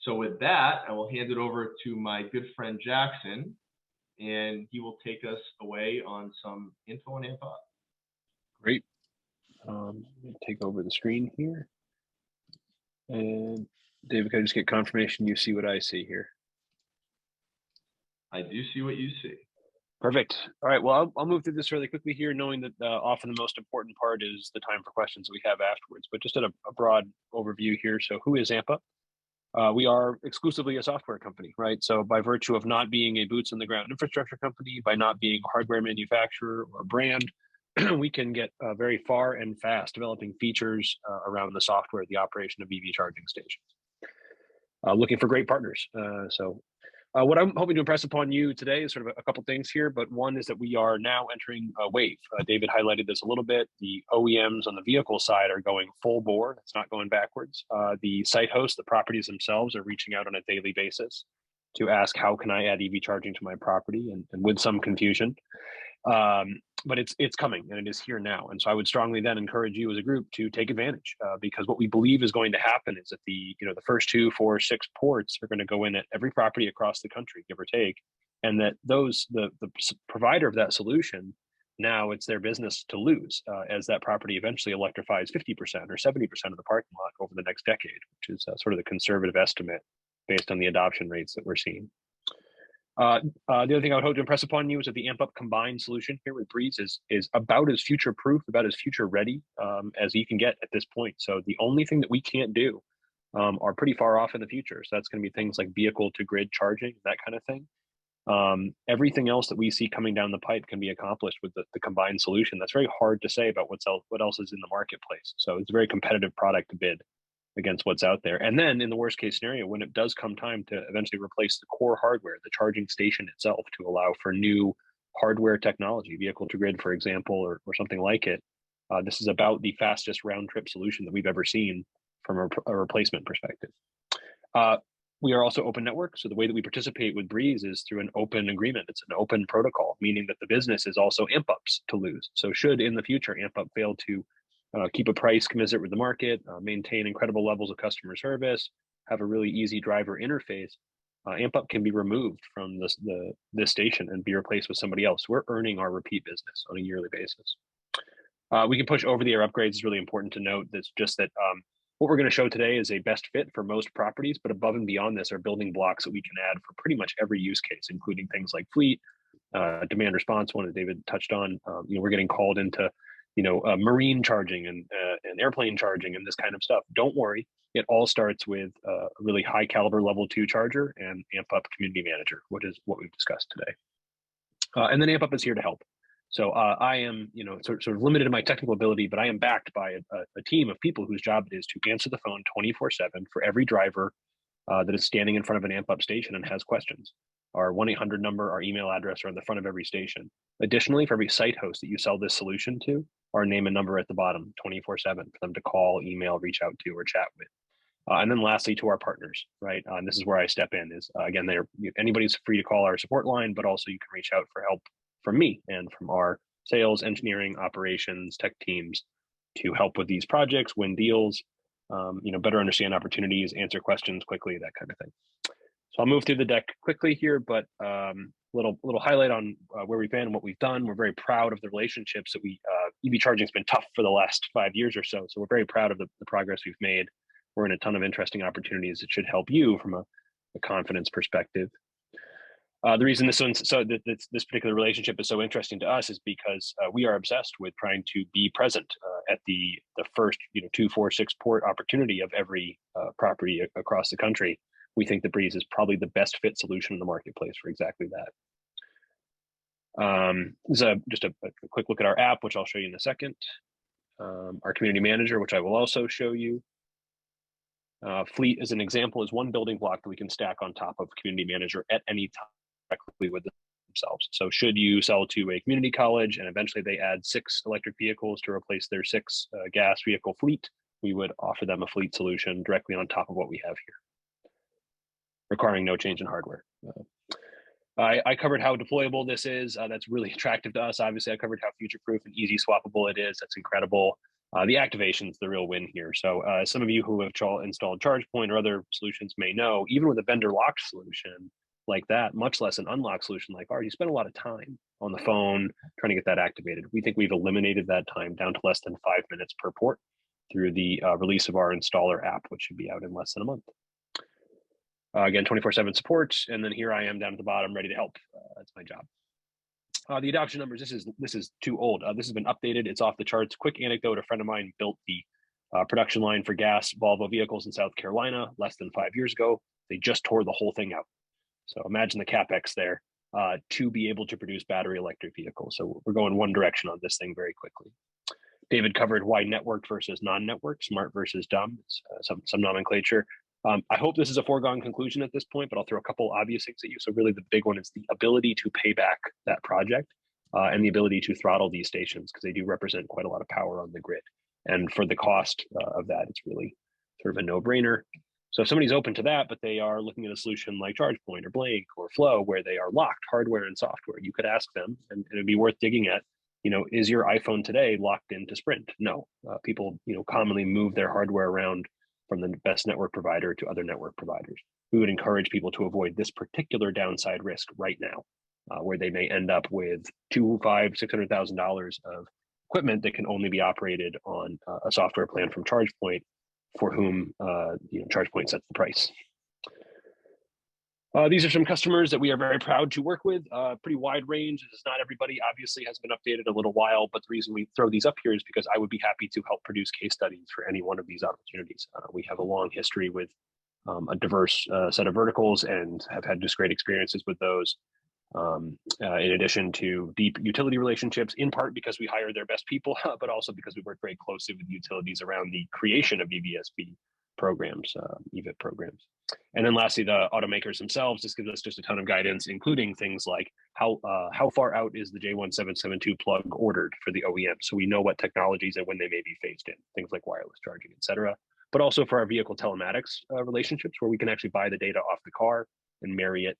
So with that, I will hand it over to my good friend Jackson, and he will take us away on some info on AmpUp. Great. Take over the screen here. And David, can I just get confirmation you see what I see here? I do see what you see. Perfect. All right, well, I'll move through this really quickly here, knowing that often the most important part is the time for questions that we have afterwards, but just at a broad overview here. So who is AmpUp? We are exclusively a software company, right? So by virtue of not being a boots on the ground infrastructure company, by not being a hardware manufacturer or a brand, we can get very far and fast developing features around the software, the operation of EV charging stations. Looking for great partners. What I'm hoping to impress upon you today is sort of a couple things here, but one is that we are now entering a wave. David highlighted this a little bit. The OEMs on the vehicle side are going full bore. It's not going backwards. The site hosts, the properties themselves are reaching out on a daily basis to ask, how can I add EV charging to my property? And with some confusion. But it's coming, and it is here now. And so I would strongly then encourage you as a group to take advantage, because what we believe is going to happen is that the first 2, 4, 6 ports are going to go in at every property across the country, give or take, and that the provider of that solution, now it's their business to lose as that property eventually electrifies 50% or 70% of the parking lot over the next decade, which is sort of the conservative estimate based on the adoption rates that we're seeing. The other thing I would hope to impress upon you is that the AmpUp combined solution here with Breeze is about as future-proof, about as future-ready as you can get at this point. So the only thing that we can't do are pretty far off in the future. So that's going to be things like vehicle-to-grid charging, that kind of thing. Everything else that we see coming down the pipe can be accomplished with the combined solution. That's very hard to say about what else is in the marketplace. So it's a very competitive product to bid against what's out there. And then in the worst case scenario, when it does come time to eventually replace the core hardware, the charging station itself, to allow for new hardware technology, vehicle to grid, for example, or something like it, this is about the fastest round trip solution that we've ever seen from a replacement perspective. We are also open network. So the way that we participate with Breeze is through an open agreement. It's an open protocol, meaning that the business is also AmpUp's to lose. So should in the future AmpUp fail to keep a price commensurate with the market, maintain incredible levels of customer service, have a really easy driver interface, AmpUp can be removed from this station and be replaced with somebody else. We're earning our repeat business on a yearly basis. We can push over-the-air upgrades. It's really important to note that's just that what we're going to show today is a best fit for most properties, but above and beyond this are building blocks that we can add for pretty much every use case, including things like fleet, demand response, one that David touched on. We're getting called into marine charging and airplane charging and this kind of stuff. Don't worry. It all starts with a really high caliber level 2 charger and AmpUp Community Manager, which is what we've discussed today. And then AmpUp is here to help. So I am, sort of limited in my technical ability, but I am backed by a team of people whose job it is to answer the phone 24/7 for every driver that is standing in front of an AmpUp station and has questions. Our 1-800 number, our email address are on the front of every station. Additionally, for every site host that you sell this solution to, our name and number at the bottom, 24/7, for them to call, email, reach out to, or chat with. And then lastly, to our partners, right? And this is where I step in is, again, anybody's free to call our support line, but also you can reach out for help from me and from our sales, engineering, operations, tech teams to help with these projects, win deals, better understand opportunities, answer questions quickly, that kind of thing. So I'll move through the deck quickly here, but little highlight on where we've been and what we've done. We're very proud of the relationships that EV charging has been tough for the last 5 years or so. So we're very proud of the progress we've made. We're in a ton of interesting opportunities that should help you from a confidence perspective. The reason this particular relationship is so interesting to us is because we are obsessed with trying to be present at the first 2, 4, 6 port opportunity of every property across the country. We think the Breeze is probably the best fit solution in the marketplace for exactly that. This is just a quick look at our app, which I'll show you in a second. Our community manager, which I will also show you. Fleet, as an example, is one building block that we can stack on top of community manager at any time directly with themselves. So should you sell to a community college and eventually they add 6 electric vehicles to replace their 6 gas vehicle fleet, we would offer them a fleet solution directly on top of what we have here, requiring no change in hardware. I covered how deployable this is. That's really attractive to us. Obviously, I covered how future-proof and easy swappable it is. That's incredible. The activation's the real win here. So some of you who have installed ChargePoint or other solutions may know, even with a vendor locked solution like that, much less an unlocked solution like ours, you spend a lot of time on the phone trying to get that activated. We think we've eliminated that time down to less than 5 minutes per port through the release of our installer app, which should be out in less than a month. Again, 24/7 support, and then here I am down at the bottom, ready to help. That's my job. The adoption numbers, this is too old. This has been updated. It's off the charts. Quick anecdote: a friend of mine built the production line for gas Volvo vehicles in South Carolina less than 5 years ago. They just tore the whole thing out. So imagine the capex there to be able to produce battery electric vehicles. So we're going one direction on this thing very quickly. David covered why networked versus non-networked, smart versus dumb, some nomenclature. I hope this is a foregone conclusion at this point, but I'll throw a couple obvious things at you. So really the big one is the ability to pay back that project and the ability to throttle these stations, because they do represent quite a lot of power on the grid. And for the cost of that, it's really sort of a no-brainer. So if somebody's open to that, but they are looking at a solution like ChargePoint or Blink or Flow, where they are locked hardware and software, you could ask them, and it'd be worth digging at, is your iPhone today locked into Sprint? No. People, commonly move their hardware around from the best network provider to other network providers. We would encourage people to avoid this particular downside risk right now, where they may end up with $200,000, $500,000, $600,000 of equipment that can only be operated on a software plan from ChargePoint, for whom ChargePoint sets the price. These are some customers that we are very proud to work with. Pretty wide range. This is not everybody, obviously, has been updated a little while, but the reason we throw these up here is because I would be happy to help produce case studies for any one of these opportunities. We have a long history with a diverse set of verticals and have had just great experiences with those. In addition to deep utility relationships, in part because we hire their best people, but also because we work very closely with utilities around the creation of EVSP programs, EVIP programs. And then lastly, the automakers themselves, this gives us just a ton of guidance, including things like how far out is the J1772 plug ordered for the OEM, so we know what technologies and when they may be phased in, things like wireless charging, et cetera. But also for our vehicle telematics relationships, where we can actually buy the data off the car and marry it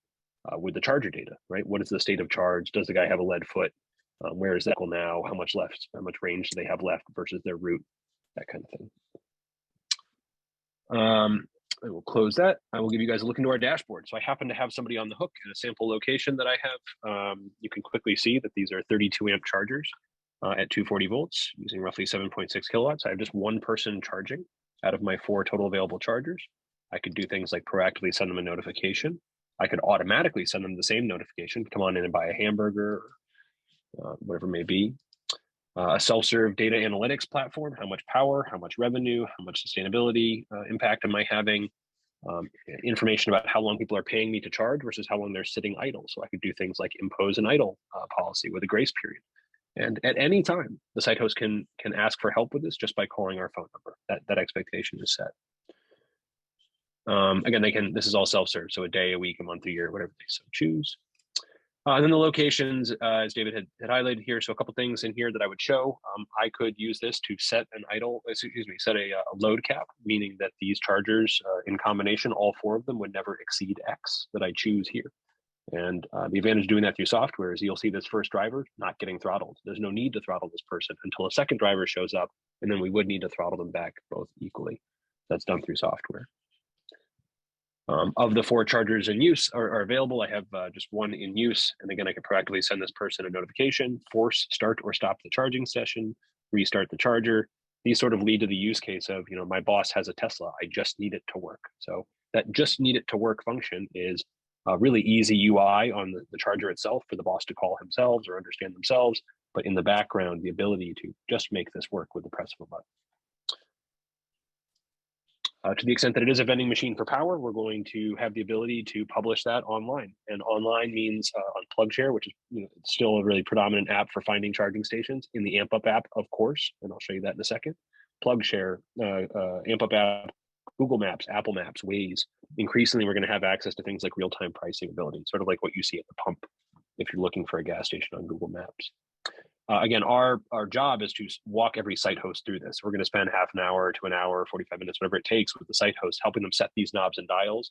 with the charger data, right? What is the state of charge? Does the guy have a lead foot? Where is that now? How much left? How much range do they have left versus their route? That kind of thing. I will close that. I will give you guys a look into our dashboard. So I happen to have somebody on the hook in a sample location that I have. You can quickly see that these are 32 amp chargers at 240 volts using roughly 7.6 kilowatts. I have just one person charging out of my 4 total available chargers. I could do things like proactively send them a notification. I could automatically send them the same notification, come on in and buy a hamburger, or whatever it may be. A self-serve data analytics platform, how much power, how much revenue, how much sustainability impact am I having, information about how long people are paying me to charge versus how long they're sitting idle. So I could do things like impose an idle policy with a grace period. And at any time, the site host can ask for help with this just by calling our phone number. That expectation is set. Again, this is all self-serve, so a day, a week, a month, a year, whatever they so choose. And then the locations, as David had highlighted here. So a couple things in here that I would show. I could use this to set set a load cap, meaning that these chargers in combination, all 4 of them would never exceed X that I choose here. And the advantage of doing that through software is you'll see this first driver not getting throttled. There's no need to throttle this person until a second driver shows up, and then we would need to throttle them back both equally. That's done through software. Of the 4 chargers in use are available, I have just 1 in use. And again, I can proactively send this person a notification, force start or stop the charging session, restart the charger. These sort of lead to the use case of, my boss has a Tesla, I just need it to work. So that just need it to work function is a really easy UI on the charger itself for the boss to call themselves or understand themselves. But in the background, the ability to just make this work with the press of a button. To the extent that it is a vending machine for power, we're going to have the ability to publish that online. And online means on PlugShare, which is still a really predominant app for finding charging stations. In the AmpUp app, of course, and I'll show you that in a second. PlugShare, AmpUp app, Google Maps, Apple Maps, Waze. Increasingly, we're going to have access to things like real-time pricing ability, sort of like what you see at the pump if you're looking for a gas station on Google Maps. Again, our job is to walk every site host through this. We're going to spend half an hour to an hour, 45 minutes, whatever it takes with the site host, helping them set these knobs and dials,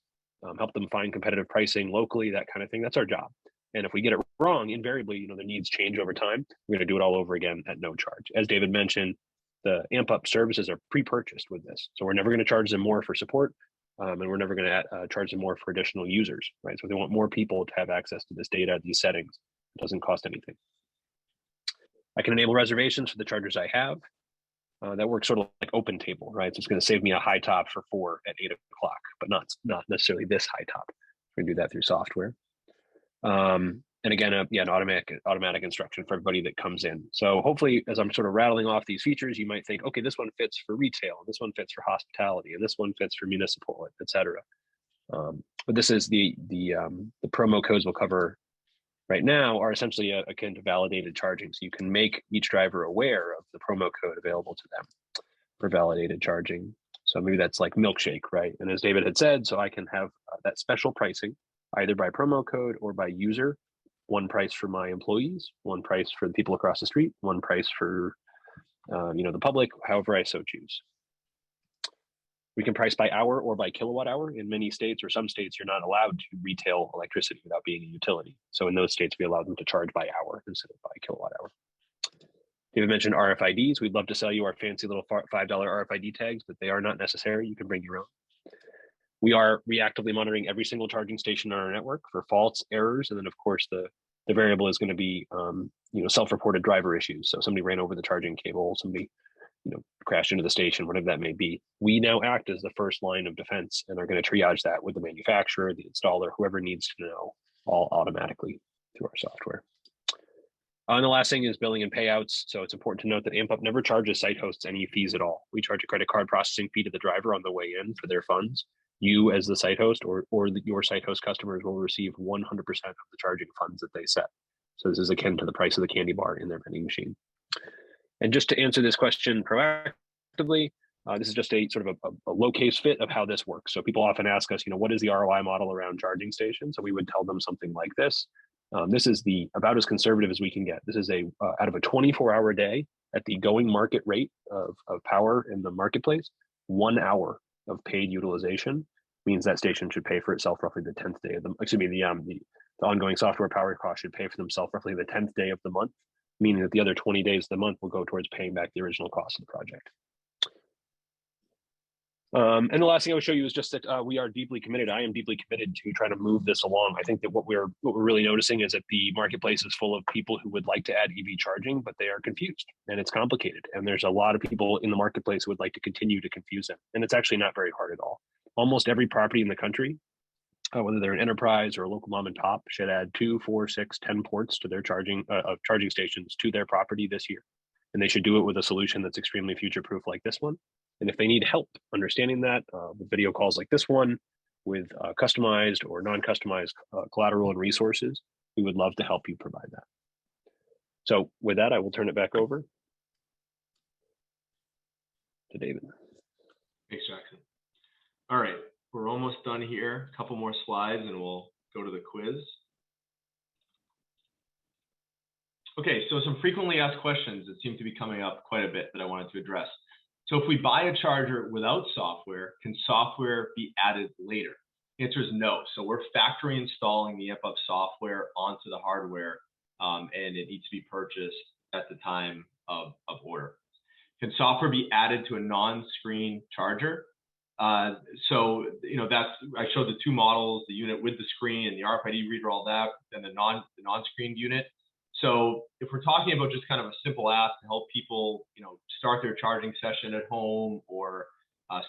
help them find competitive pricing locally, that kind of thing. That's our job. And if we get it wrong, invariably, the needs change over time. We're going to do it all over again at no charge. As David mentioned, the AmpUp services are pre-purchased with this. So we're never going to charge them more for support, and we're never going to charge them more for additional users, right? So if they want more people to have access to this data, these settings, it doesn't cost anything. I can enable reservations for the chargers I have. That works sort of like open table, right? So it's going to save me a high top for 4 at 8 o'clock, but not necessarily this high top. We're going to do that through software. And again, an automatic instruction for everybody that comes in. So hopefully, as I'm sort of rattling off these features, you might think, okay, this one fits for retail, and this one fits for hospitality, and this one fits for municipal, et cetera. But this is the promo codes we'll cover right now are essentially akin to validated charging. So you can make each driver aware of the promo code available to them for validated charging. So maybe that's like milkshake, right? And as David had said, so I can have that special pricing either by promo code or by user. 1 price for my employees, 1 price for the people across the street, 1 price for the public, however I so choose. We can price by hour or by kilowatt hour. In many states or some states, you're not allowed to retail electricity without being a utility. So in those states, we allow them to charge by hour instead of by kilowatt hour. David mentioned RFIDs. We'd love to sell you our fancy little $5 RFID tags, but they are not necessary. You can bring your own. We are reactively monitoring every single charging station on our network for faults, errors, and then of course the variable is going to be self-reported driver issues. So somebody ran over the charging cable, somebody crashed into the station, whatever that may be. We now act as the first line of defense and are going to triage that with the manufacturer, the installer, whoever needs to know, all automatically through our software. And the last thing is billing and payouts. So it's important to note that AmpUp never charges site hosts any fees at all. We charge a credit card processing fee to the driver on the way in for their funds. You as the site host or your site host customers will receive 100% of the charging funds that they set. So this is akin to the price of the candy bar in their vending machine. And just to answer this question proactively, this is just a sort of a low case fit of how this works. So people often ask us, what is the ROI model around charging stations? So we would tell them something like this. This is about as conservative as we can get. This is out of a 24-hour day at the going market rate of power in the marketplace. 1 hour of paid utilization means that station should pay for itself roughly the 10th day of the ongoing software power cost should pay for themselves roughly the 10th day of the month, meaning that the other 20 days of the month will go towards paying back the original cost of the project. And the last thing I would show you is just that we are deeply committed. I am deeply committed to trying to move this along. I think that what we're really noticing is that the marketplace is full of people who would like to add EV charging, but they are confused and it's complicated. And there's a lot of people in the marketplace who would like to continue to confuse them. And it's actually not very hard at all. Almost every property in the country, whether they're an enterprise or a local mom and pop, should add 2, 4, 6, 10 ports to their charging stations to their property this year. And they should do it with a solution that's extremely future-proof like this one. And if they need help understanding that, with video calls like this one, with customized or non-customized collateral and resources, we would love to help you provide that. So with that, I will turn it back over to David. Thanks, Jackson. All right, we're almost done here. A couple more slides and we'll go to the quiz. Okay, so some frequently asked questions that seem to be coming up quite a bit that I wanted to address. So if we buy a charger without software, can software be added later? The answer is no. So we're factory installing the AmpUp software onto the hardware, and it needs to be purchased at the time of order. Can software be added to a non-screen charger? So, I showed the two models, the unit with the screen and the RFID reader, all that, and the non-screened unit. So if we're talking about just kind of a simple app to help people, start their charging session at home or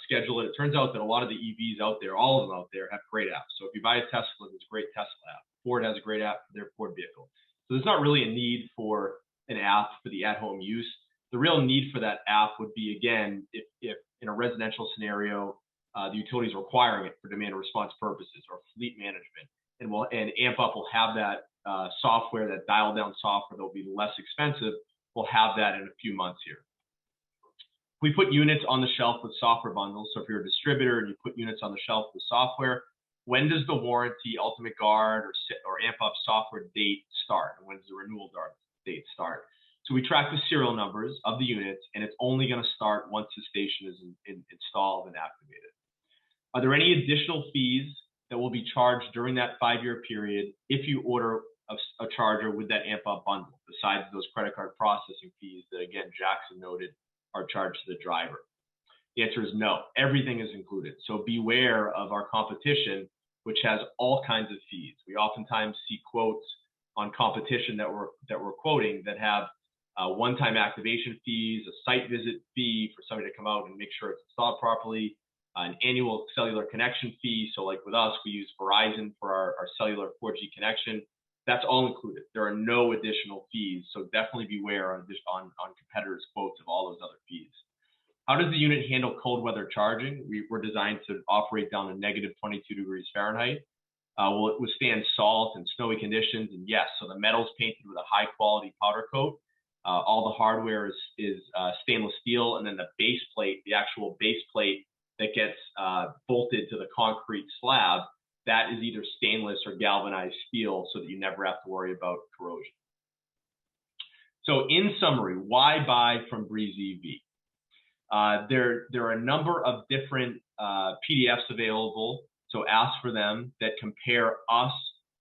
schedule it, it turns out that a lot of the EVs out there, all of them out there, have great apps. So if you buy a Tesla, there's a great Tesla app. Ford has a great app for their Ford vehicle. So there's not really a need for an app for the at-home use. The real need for that app would be, again, if in a residential scenario, the utility is requiring it for demand response purposes or fleet management. And AmpUp will have that software, that dial down software that will be less expensive. We'll have that in a few months here. We put units on the shelf with software bundles. So if you're a distributor and you put units on the shelf with software, when does the warranty, Ultimate Guard, or AmpUp software date start? And when does the renewal date start? So we track the serial numbers of the units, and it's only going to start once the station is installed and activated. Are there any additional fees that will be charged during that 5-year period if you order a charger with that AmpUp bundle, besides those credit card processing fees that, again, Jackson noted are charged to the driver? The answer is no. Everything is included. So beware of our competition, which has all kinds of fees. We oftentimes see quotes on competition that we're quoting that have one-time activation fees, a site visit fee for somebody to come out and make sure it's installed properly, an annual cellular connection fee. So like with us, we use Verizon for our cellular 4G connection. That's all included. There are no additional fees. So definitely beware on competitors' quotes of all those other fees. How does the unit handle cold weather charging? We're designed to operate down to negative 22 degrees Fahrenheit. Will it withstand salt and snowy conditions? And yes, so the metal's painted with a high quality powder coat. All the hardware is stainless steel, and then the base plate, the actual base plate that gets bolted to the concrete slab, that is either stainless or galvanized steel, so that you never have to worry about corrosion. So in summary, why buy from breezEV? There are a number of different PDFs available, so ask for them, that compare us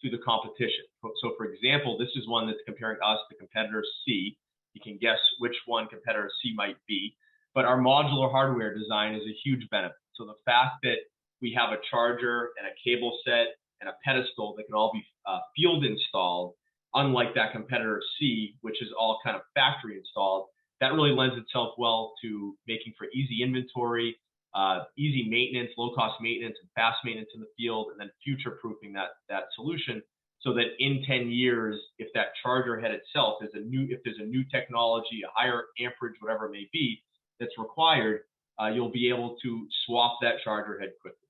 to the competition. So for example, this is one that's comparing us to competitor C. You can guess which one competitor C might be, but our modular hardware design is a huge benefit. So the fact that we have a charger and a cable set and a pedestal that can all be field installed, unlike that competitor C, which is all kind of factory installed, that really lends itself well to making for easy inventory, easy maintenance, low-cost maintenance, and fast maintenance in the field, and then future-proofing that solution, so that in 10 years, if that charger head itself is if there's a new technology, a higher amperage, whatever it may be, that's required, you'll be able to swap that charger head quickly.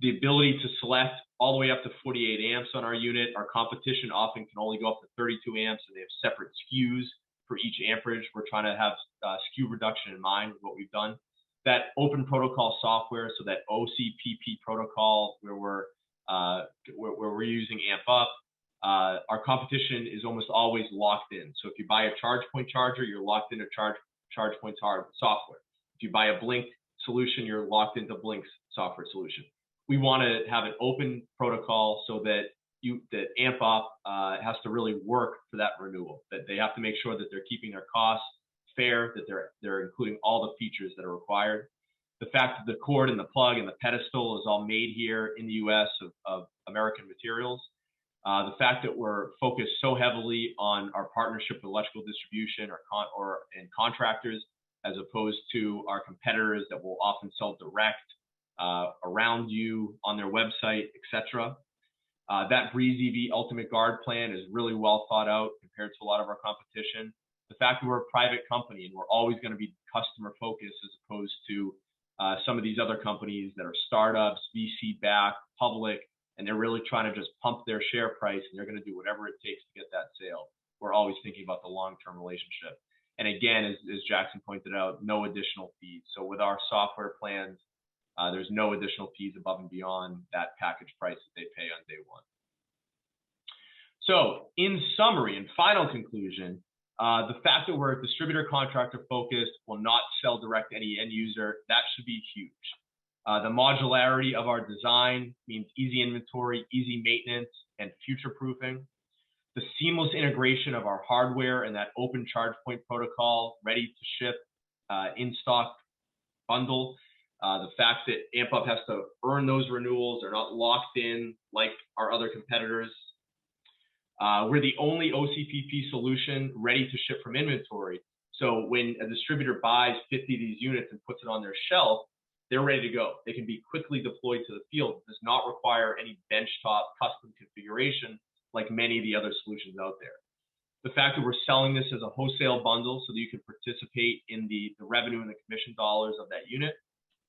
The ability to select all the way up to 48 amps on our unit. Our competition often can only go up to 32 amps, and they have separate SKUs for each amperage. We're trying to have SKU reduction in mind with what we've done. That open protocol software, so that OCPP protocol where we're using AmpUp, our competition is almost always locked in. So if you buy a ChargePoint charger, you're locked into ChargePoint software. If you buy a Blink solution, you're locked into Blink's software solution. We want to have an open protocol so that AmpUp has to really work for that renewal, that they have to make sure that they're keeping their costs fair, that they're including all the features that are required. The fact that the cord and the plug and the pedestal is all made here in the US of American materials. The fact that we're focused so heavily on our partnership with electrical distribution and contractors, as opposed to our competitors that will often sell direct around you on their website, etc. That breezEV Ultimate Guard plan is really well thought out compared to a lot of our competition. The fact that we're a private company and we're always going to be customer focused, as opposed to some of these other companies that are startups, VC backed, public, and they're really trying to just pump their share price, and they're going to do whatever it takes to get that sale. We're always thinking about the long-term relationship. And again, as Jackson pointed out, no additional fees. So with our software plans, there's no additional fees above and beyond that package price that they pay on day one. So in summary and final conclusion, the fact that we're a distributor contractor focused, will not sell direct to any end user, that should be huge. The modularity of our design means easy inventory, easy maintenance, and future proofing. The seamless integration of our hardware and that open ChargePoint protocol ready to ship in stock bundle The fact that AmpUp has to earn those renewals, they're not locked in like our other competitors. We're the only OCPP solution ready to ship from inventory. So when a distributor buys 50 of these units and puts it on their shelf, they're ready to go. They can be quickly deployed to the field. It does not require any benchtop custom configuration like many of the other solutions out there. The fact that we're selling this as a wholesale bundle so that you can participate in the revenue and the commission dollars of that unit.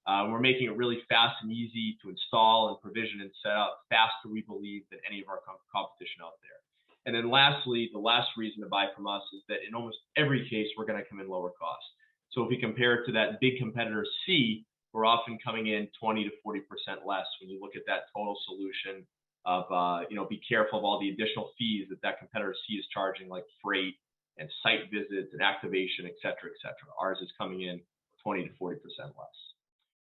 We're making it really fast and easy to install and provision and set up, faster, we believe, than any of our competition out there. And then lastly, the last reason to buy from us is that in almost every case, we're going to come in lower cost. So if we compare it to that big competitor C, we're often coming in 20 to 40% less when you look at that total solution of, be careful of all the additional fees that competitor C is charging, like freight and site visits and activation, et cetera, et cetera. Ours is coming in 20 to 40% less.